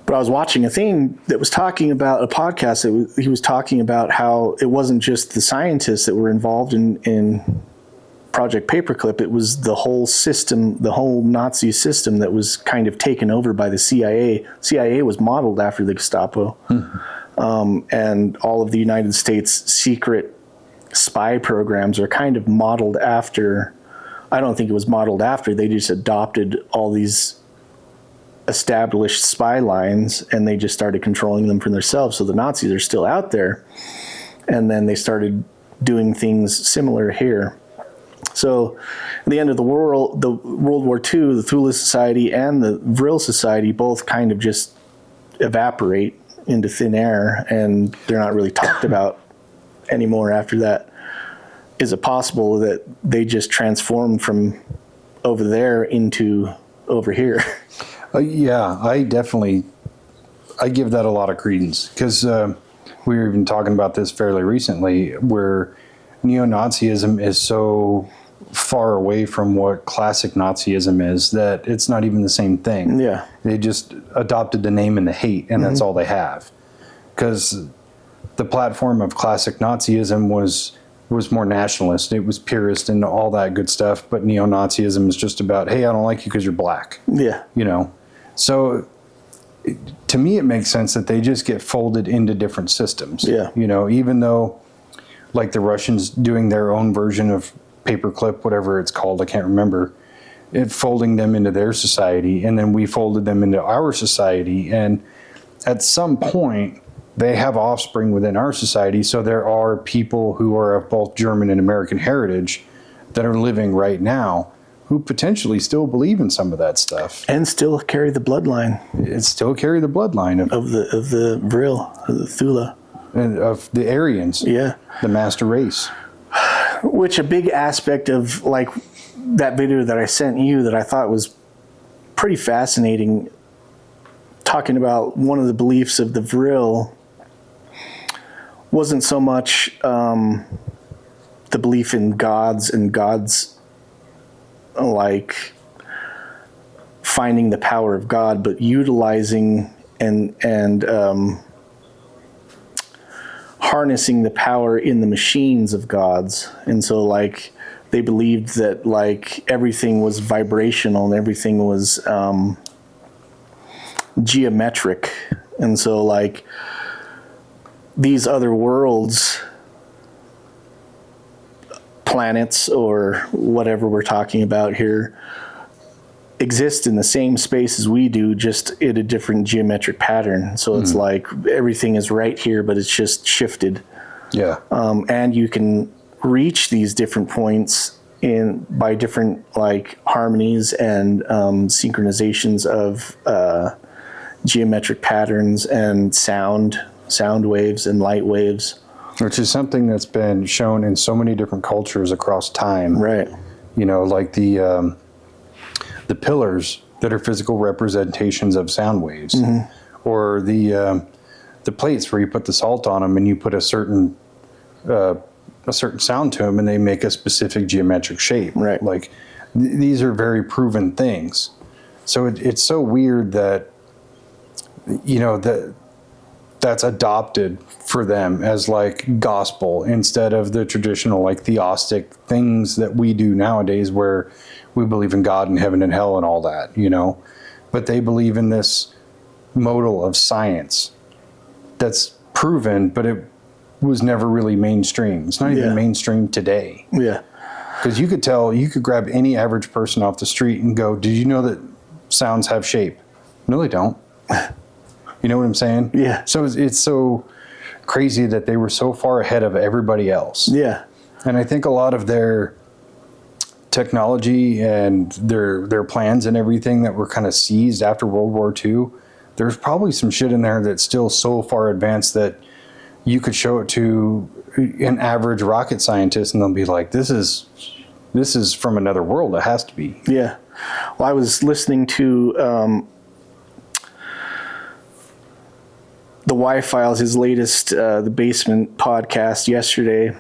B: But I was watching a thing that was talking about a podcast. He was talking about how it wasn't just the scientists that were involved in Project Paperclip. It was the whole system, the whole Nazi system that was kind of taken over by the CIA. CIA was modeled after the Gestapo. And all of the United States secret spy programs are kind of modeled after. I don't think it was modeled after. They just adopted all these established spy lines, and they just started controlling them for themselves. So the Nazis are still out there, and then they started doing things similar here. So at the end of the World War II, the Thule Society and the Vril Society both kind of just evaporate into thin air, and they're not really talked about anymore after that. Is it possible that they just transformed from over there into over here?
A: Yeah, I give that a lot of credence, because we were even talking about this fairly recently, where neo-Nazism is so far away from what classic Nazism is that it's not even the same thing.
B: Yeah.
A: They just adopted the name and the hate, and that's all they have. Because the platform of classic Nazism was more nationalist. It was purist and all that good stuff, but neo-Nazism is just about, hey, I don't like you because you're black.
B: Yeah.
A: You know? So to me, it makes sense that they just get folded into different systems.
B: Yeah.
A: You know, even though like the Russians doing their own version of paperclip, whatever it's called, I can't remember, it folding them into their society, and then we folded them into our society. And at some point, they have offspring within our society. So there are people who are of both German and American heritage that are living right now who potentially still believe in some of that stuff.
B: And still carry the bloodline.
A: It still carry the bloodline
B: of the Vril, of the Thule.
A: And of the Aryans.
B: Yeah.
A: The master race.
B: Which a big aspect of like that video that I sent you that I thought was pretty fascinating, talking about one of the beliefs of the Vril wasn't so much the belief in gods and gods like finding the power of God, but utilizing and harnessing the power in the machines of gods. And so like they believed that like everything was vibrational and everything was geometric. And so like these other worlds, planets or whatever we're talking about here, exist in the same space as we do, just in a different geometric pattern. So it's like everything is right here, but it's just shifted.
A: Yeah.
B: And you can reach these different points by different like harmonies and synchronizations of geometric patterns and sound waves and light waves.
A: Which is something that's been shown in so many different cultures across time.
B: Right.
A: You know, like the pillars that are physical representations of sound waves, or the plates where you put the salt on them and you put a certain sound to them and they make a specific geometric shape.
B: Right.
A: Like these are very proven things. So it's so weird that, you know, that's adopted for them as like gospel instead of the traditional like theistic things that we do nowadays where we believe in God and heaven and hell and all that, you know. But they believe in this modal of science that's proven, but it was never really mainstream. It's not even mainstream today.
B: Yeah.
A: Because you could grab any average person off the street and go, did you know that sounds have shape? No, they don't. You know what I'm saying?
B: Yeah.
A: So it's so crazy that they were so far ahead of everybody else.
B: Yeah.
A: And I think a lot of their technology and their plans and everything that were kind of seized after World War II, there's probably some shit in there that's still so far advanced that you could show it to an average rocket scientist and they'll be like, this is from another world. It has to be.
B: Yeah. Well, I was listening to the Y-Files, his latest The Basement podcast yesterday,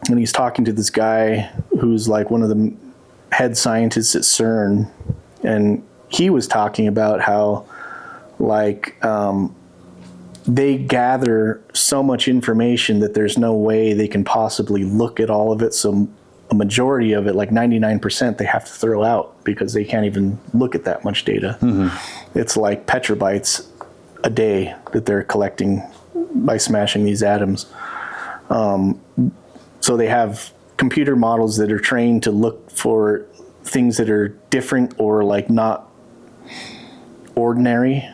B: and he's talking to this guy who's like one of the head scientists at CERN, and he was talking about how like they gather so much information that there's no way they can possibly look at all of it. So a majority of it, like 99%, they have to throw out because they can't even look at that much data. It's like petabytes a day that they're collecting by smashing these atoms. So they have computer models that are trained to look for things that are different or like not ordinary.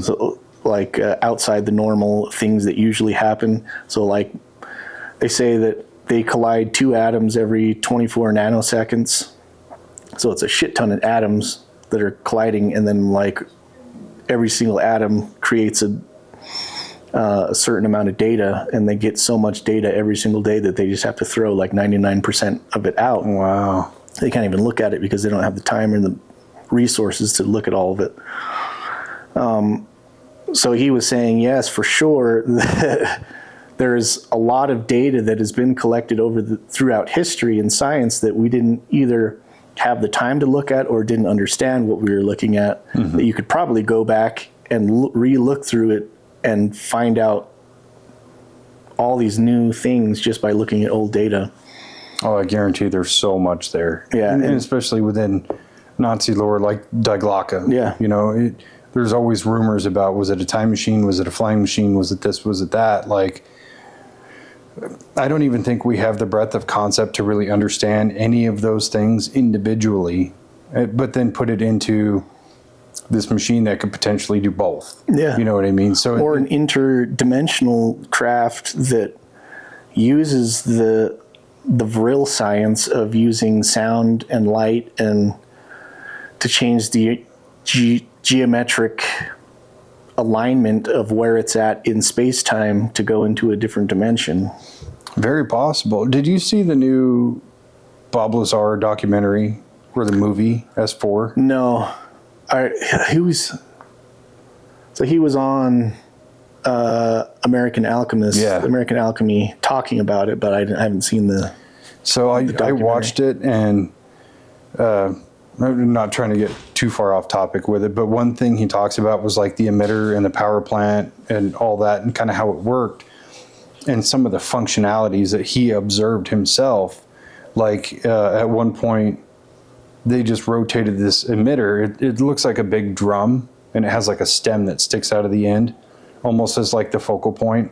B: So like outside the normal things that usually happen. So like they say that they collide two atoms every 24 nanoseconds. So it's a shit ton of atoms that are colliding, and then like every single atom creates a certain amount of data, and they get so much data every single day that they just have to throw like 99% of it out.
A: Wow.
B: They can't even look at it because they don't have the time and the resources to look at all of it. So he was saying, yes, for sure, that there's a lot of data that has been collected throughout history and science that we didn't either have the time to look at or didn't understand what we were looking at, that you could probably go back and re-look through it and find out all these new things just by looking at old data.
A: Oh, I guarantee there's so much there.
B: Yeah.
A: And especially within Nazi lore, like Diglocka.
B: Yeah.
A: You know, there's always rumors about, was it a time machine? Was it a flying machine? Was it this? Was it that? Like, I don't even think we have the breadth of concept to really understand any of those things individually, but then put it into this machine that could potentially do both.
B: Yeah.
A: You know what I mean? So,
B: or an interdimensional craft that uses the Vril science of using sound and light and to change the geometric alignment of where it's at in space-time to go into a different dimension.
A: Very possible. Did you see the new Bob Lazar documentary or the movie S4?
B: No. He was on American Alchemist,
A: Yeah.
B: American Alchemy, talking about it, but I haven't seen the.
A: So I watched it, and I'm not trying to get too far off topic with it, but one thing he talks about was like the emitter and the power plant and all that, and kind of how it worked, and some of the functionalities that he observed himself. Like at one point, they just rotated this emitter. It looks like a big drum, and it has like a stem that sticks out of the end, almost as like the focal point.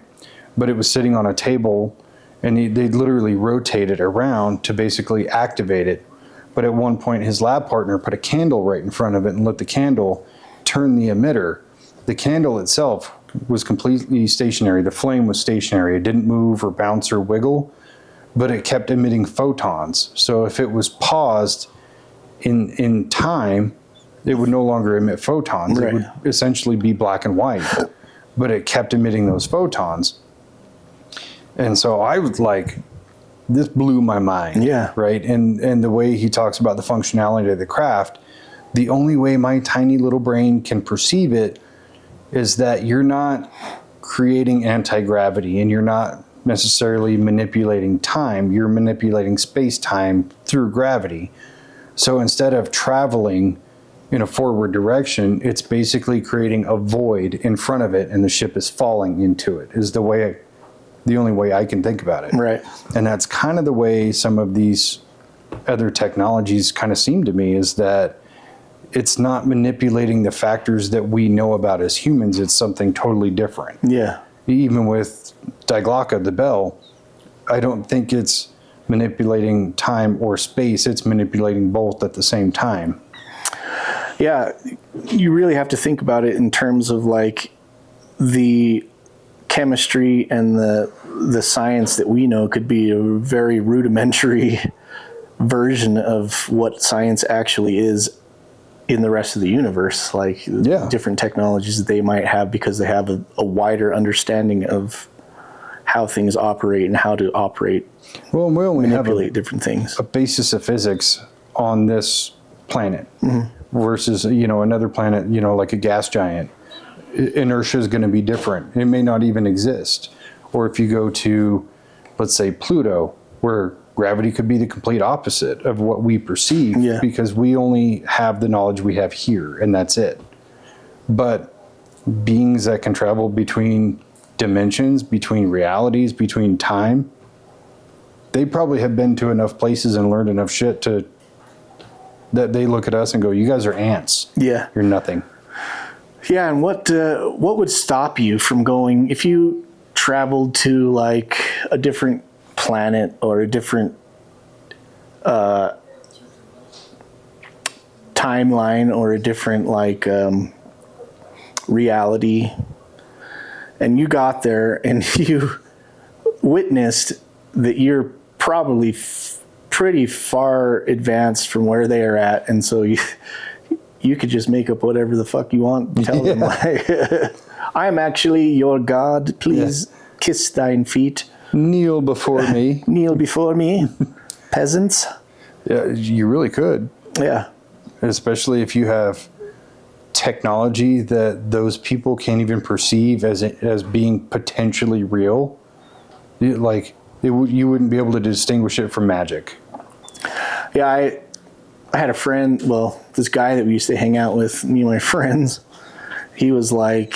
A: But it was sitting on a table, and they literally rotated around to basically activate it. But at one point, his lab partner put a candle right in front of it and let the candle turn the emitter. The candle itself was completely stationary. The flame was stationary. It didn't move or bounce or wiggle, but it kept emitting photons. So if it was paused in time, it would no longer emit photons.
B: Right.
A: It would essentially be black and white, but it kept emitting those photons. And so I was like, this blew my mind.
B: Yeah.
A: Right. And the way he talks about the functionality of the craft, the only way my tiny little brain can perceive it is that you're not creating anti-gravity, and you're not necessarily manipulating time. You're manipulating space-time through gravity. So instead of traveling in a forward direction, it's basically creating a void in front of it, and the ship is falling into it, is the only way I can think about it.
B: Right.
A: And that's kind of the way some of these other technologies kind of seem to me, is that it's not manipulating the factors that we know about as humans. It's something totally different.
B: Yeah.
A: Even with Diglocka, the bell, I don't think it's manipulating time or space. It's manipulating both at the same time.
B: Yeah. You really have to think about it in terms of like the chemistry and the science that we know could be a very rudimentary version of what science actually is in the rest of the universe, like different technologies that they might have, because they have a wider understanding of how things operate and how to operate.
A: Well, we only
B: manipulate different things.
A: A basis of physics on this planet versus, another planet, like a gas giant. Inertia is going to be different. It may not even exist. Or if you go to, let's say, Pluto, where gravity could be the complete opposite of what we perceive, because we only have the knowledge we have here, and that's it. But beings that can travel between dimensions, between realities, between time, they probably have been to enough places and learned enough shit that they look at us and go, you guys are ants.
B: Yeah.
A: You're nothing.
B: Yeah, and what would stop you from going, if you traveled to like a different planet or a different timeline or a different like reality, and you got there and you witnessed that you're probably pretty far advanced from where they are at, and so you could just make up whatever the fuck you want. Tell them, like, I'm actually your god. Please kiss thine feet.
A: Kneel before me.
B: Kneel before me, peasants.
A: Yeah, you really could.
B: Yeah.
A: Especially if you have technology that those people can't even perceive as being potentially real. You wouldn't be able to distinguish it from magic.
B: Yeah, I had a friend, this guy that we used to hang out with, me and my friends, he was like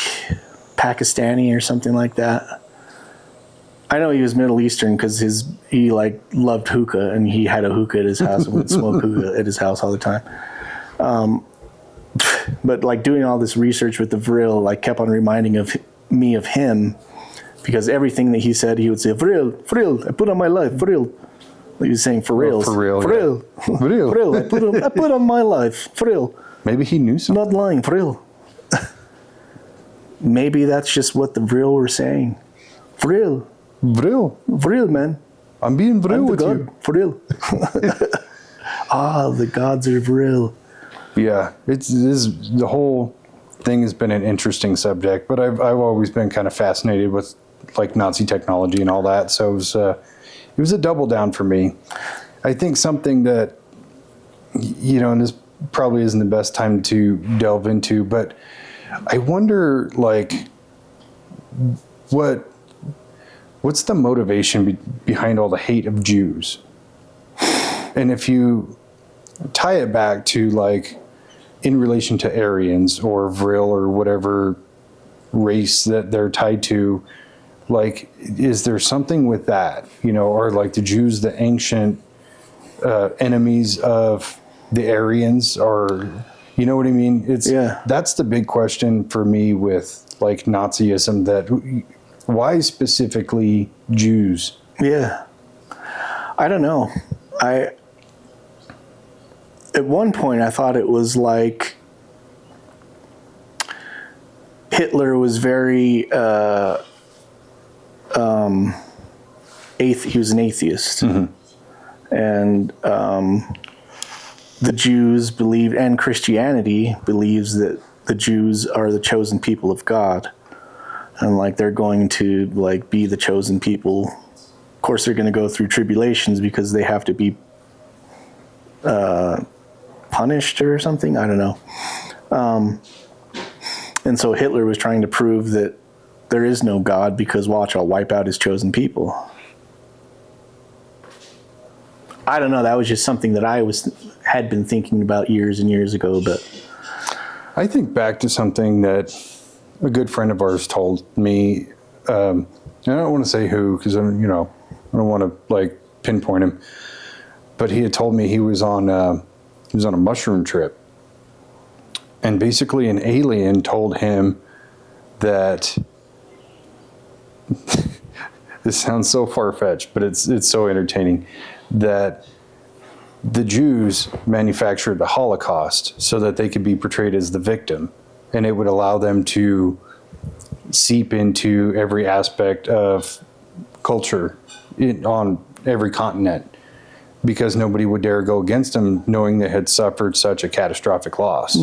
B: Pakistani or something like that. I know he was Middle Eastern because he like loved hookah, and he had a hookah at his house and would smoke hookah at his house all the time. But like doing all this research with the Vril, like kept on reminding me of him, because everything that he said, he would say, Vril, I put on my life, Vril. He was saying for real.
A: For real.
B: Vril.
A: Yeah. Vril.
B: Vril, I put on my life, Vril.
A: Maybe he knew something.
B: Not lying, Vril. Maybe that's just what the Vril were saying. Vril. Vril, man.
A: I'm being Vril
B: I'm
A: with
B: God.
A: you.
B: Vril. The gods are Vril.
A: Yeah, the whole thing has been an interesting subject, but I've always been kind of fascinated with like Nazi technology and all that. So it was a double down for me. I think something that, you know, and this probably isn't the best time to delve into, but I wonder like what's the motivation behind all the hate of Jews? And if you tie it back to like in relation to Aryans or Vril or whatever race that they're tied to, like, is there something with that, you know, or like the Jews, the ancient enemies of the Aryans, or, you know what I mean? That's the big question for me with like Nazism, that why specifically Jews?
B: Yeah. I don't know. At one point, I thought it was like Hitler was very he was an atheist, and the Jews believed, and Christianity believes, that the Jews are the chosen people of God, and like they're going to like be the chosen people. Of course, they're going to go through tribulations because they have to be punished or something. I don't know. And so Hitler was trying to prove that there is no God, because watch, I'll wipe out his chosen people. I don't know. That was just something that I had been thinking about years and years ago. But
A: I think back to something that a good friend of ours told me. I don't want to say who, because I don't want to like pinpoint him. But he had told me he was on a mushroom trip, and basically an alien told him that this sounds so far-fetched, but it's so entertaining, that the Jews manufactured the Holocaust so that they could be portrayed as the victim, and it would allow them to seep into every aspect of culture on every continent, because nobody would dare go against them, knowing they had suffered such a catastrophic loss.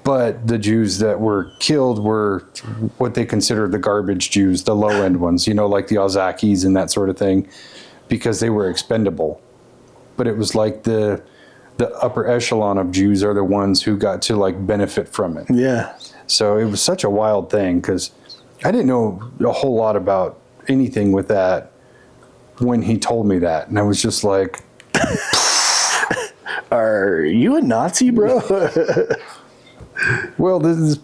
A: But the Jews that were killed were what they considered the garbage Jews, the low-end ones, you know, like the Ozakis and that sort of thing, because they were expendable. But it was like the upper echelon of Jews are the ones who got to like benefit from it.
B: yeah,
A: So it was such a wild thing, because I didn't know a whole lot about anything with that when he told me that. And I was just like,
B: are you a Nazi, bro?
A: well, the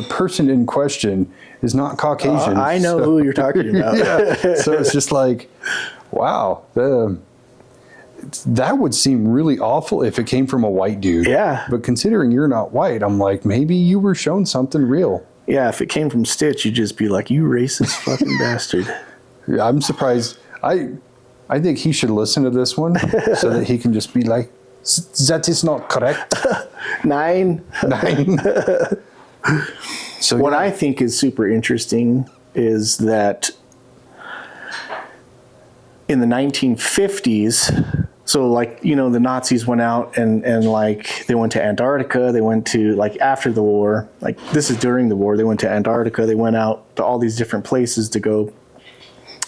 A: person in question is not Caucasian.
B: I know who you're talking about.
A: Yeah. So it's just like, wow, that would seem really awful if it came from a white dude.
B: Yeah.
A: But considering you're not white, I'm like, maybe you were shown something real.
B: Yeah, if it came from Stitch, you'd just be like, you racist fucking bastard.
A: Yeah, I'm surprised. I think he should listen to this one so that he can just be like, that is not correct.
B: 9.
A: So
B: What I think is super interesting is that in the 1950s, so like, you know, the Nazis went out and like they went to Antarctica, they went to like after the war, like this is during the war, they went to Antarctica, they went out to all these different places to go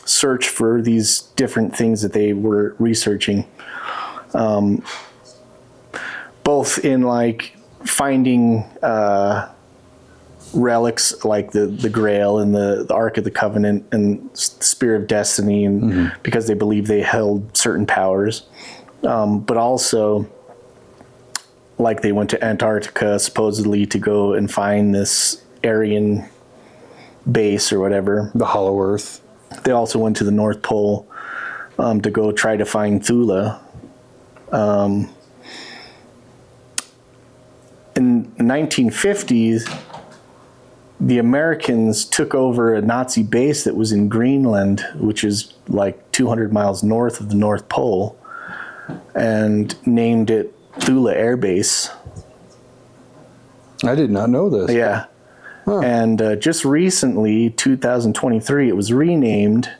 B: search for these different things that they were researching. Both in like finding relics like the Grail and the Ark of the Covenant and Spear of Destiny, and because they believe they held certain powers, but also like they went to Antarctica supposedly to go and find this Aryan base or whatever,
A: the Hollow Earth.
B: They also went to the North Pole to go try to find Thule. in the 1950s, the Americans took over a Nazi base that was in Greenland, which is like 200 miles north of the North Pole, and named it Thule Air Base.
A: I did not know this.
B: Yeah. Huh. And just recently, 2023, it was renamed.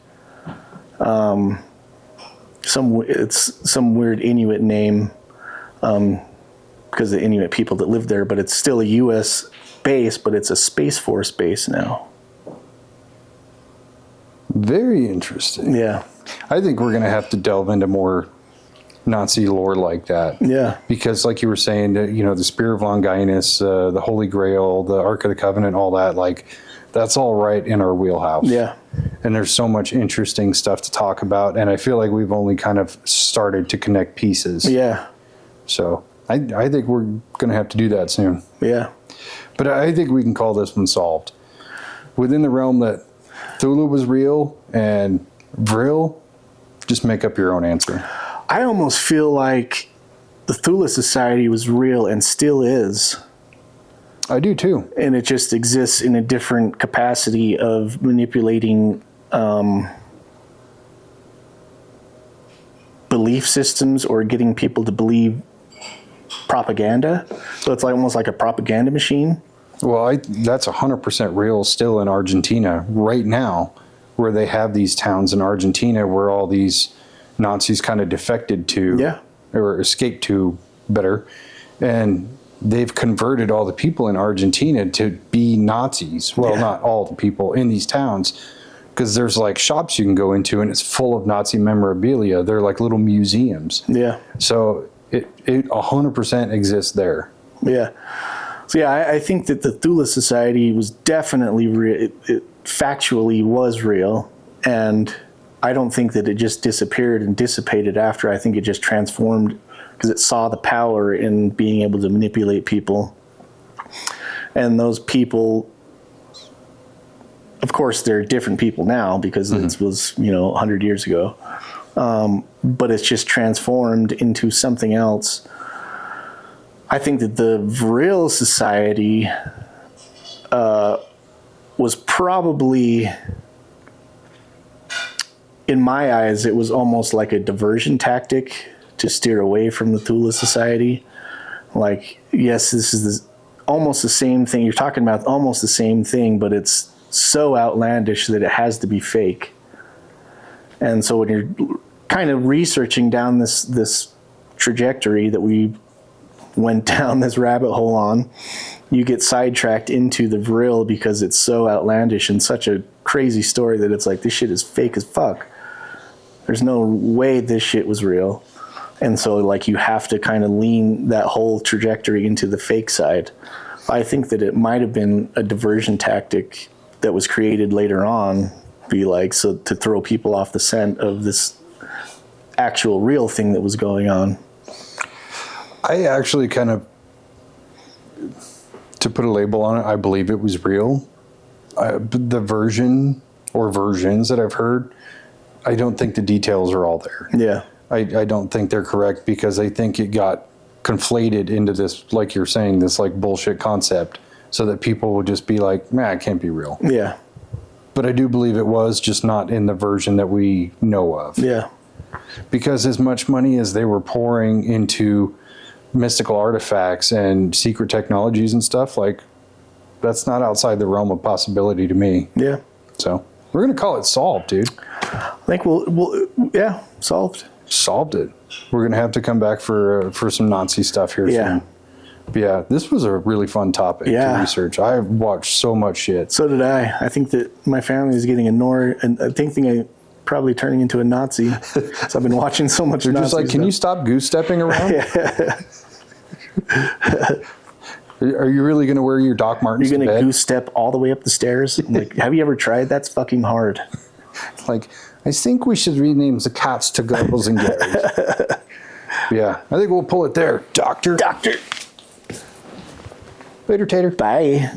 B: It's some weird Inuit name because the Inuit people that live there, but it's still a U.S. base, but it's a Space Force base now.
A: Very interesting.
B: Yeah.
A: I think we're going to have to delve into more Nazi lore like that.
B: Yeah.
A: Because like you were saying, the Spear of Longinus, the Holy Grail, the Ark of the Covenant, all that, like, that's all right in our wheelhouse.
B: Yeah.
A: And there's so much interesting stuff to talk about. And I feel like we've only kind of started to connect pieces.
B: Yeah.
A: So I think we're going to have to do that soon.
B: Yeah.
A: But I think we can call this one solved. Within the realm that Thule was real and Vril, just make up your own answer.
B: I almost feel like the Thule Society was real and still is.
A: I do too.
B: And it just exists in a different capacity of manipulating belief systems or getting people to believe propaganda. So it's like almost like a propaganda machine.
A: Well, that's 100% real still in Argentina right now, where they have these towns in Argentina where all these Nazis kind of defected to,
B: yeah,
A: or escaped to, better, and they've converted all the people in Argentina to be Nazis. Well,
B: yeah,
A: not all the people in these towns, because there's like shops you can go into and it's full of Nazi memorabilia. They're like little museums.
B: Yeah.
A: So it 100% exists there.
B: Yeah. So yeah, I think that the Thule Society was definitely real. It factually was real, and I don't think that it just disappeared and dissipated after. I think it just transformed because it saw the power in being able to manipulate people. And those people, of course, they're different people now because it was 100 years ago. But it's just transformed into something else. I think that the Vril Society was probably, in my eyes, it was almost like a diversion tactic to steer away from the Thule Society. Like, yes, this is almost the same thing. You're talking about almost the same thing, but it's so outlandish that it has to be fake. And so when you're kind of researching down this trajectory that we went down this rabbit hole on, you get sidetracked into the Vril because it's so outlandish and such a crazy story that it's like, this shit is fake as fuck. There's no way this shit was real. And so like you have to kind of lean that whole trajectory into the fake side. I think that it might have been a diversion tactic that was created later on, so to throw people off the scent of this actual real thing that was going on.
A: I actually kind of, to put a label on it, I believe it was real. The version or versions that I've heard, I don't think the details are all there.
B: Yeah.
A: I don't think they're correct because I think it got conflated into this, like you're saying, this like bullshit concept so that people will just be like, nah, it can't be real.
B: Yeah.
A: But I do believe it was, just not in the version that we know of.
B: Yeah.
A: Because as much money as they were pouring into mystical artifacts and secret technologies and stuff, like, that's not outside the realm of possibility to me.
B: Yeah.
A: So we're going to call it solved, dude.
B: I think we'll solved.
A: Solved it. We're going to have to come back for some Nazi stuff here soon. But yeah, this was a really fun topic to research. I've watched so much shit.
B: So did I. I think that my family is getting annoyed, and I think I'm probably turning into a Nazi. So I've been watching so much
A: They're
B: Nazi
A: just like, can you stop goose stepping around? Are you really going to wear your Doc Martens
B: You're
A: to
B: going to
A: bed?
B: goose step all the way up the stairs? I'm like, have you ever tried? That's fucking hard.
A: Like, I think we should rename the cats to Guggles and Garys. Yeah, I think we'll pull it there, Doctor.
B: Doctor.
A: Later, Tater.
B: Bye.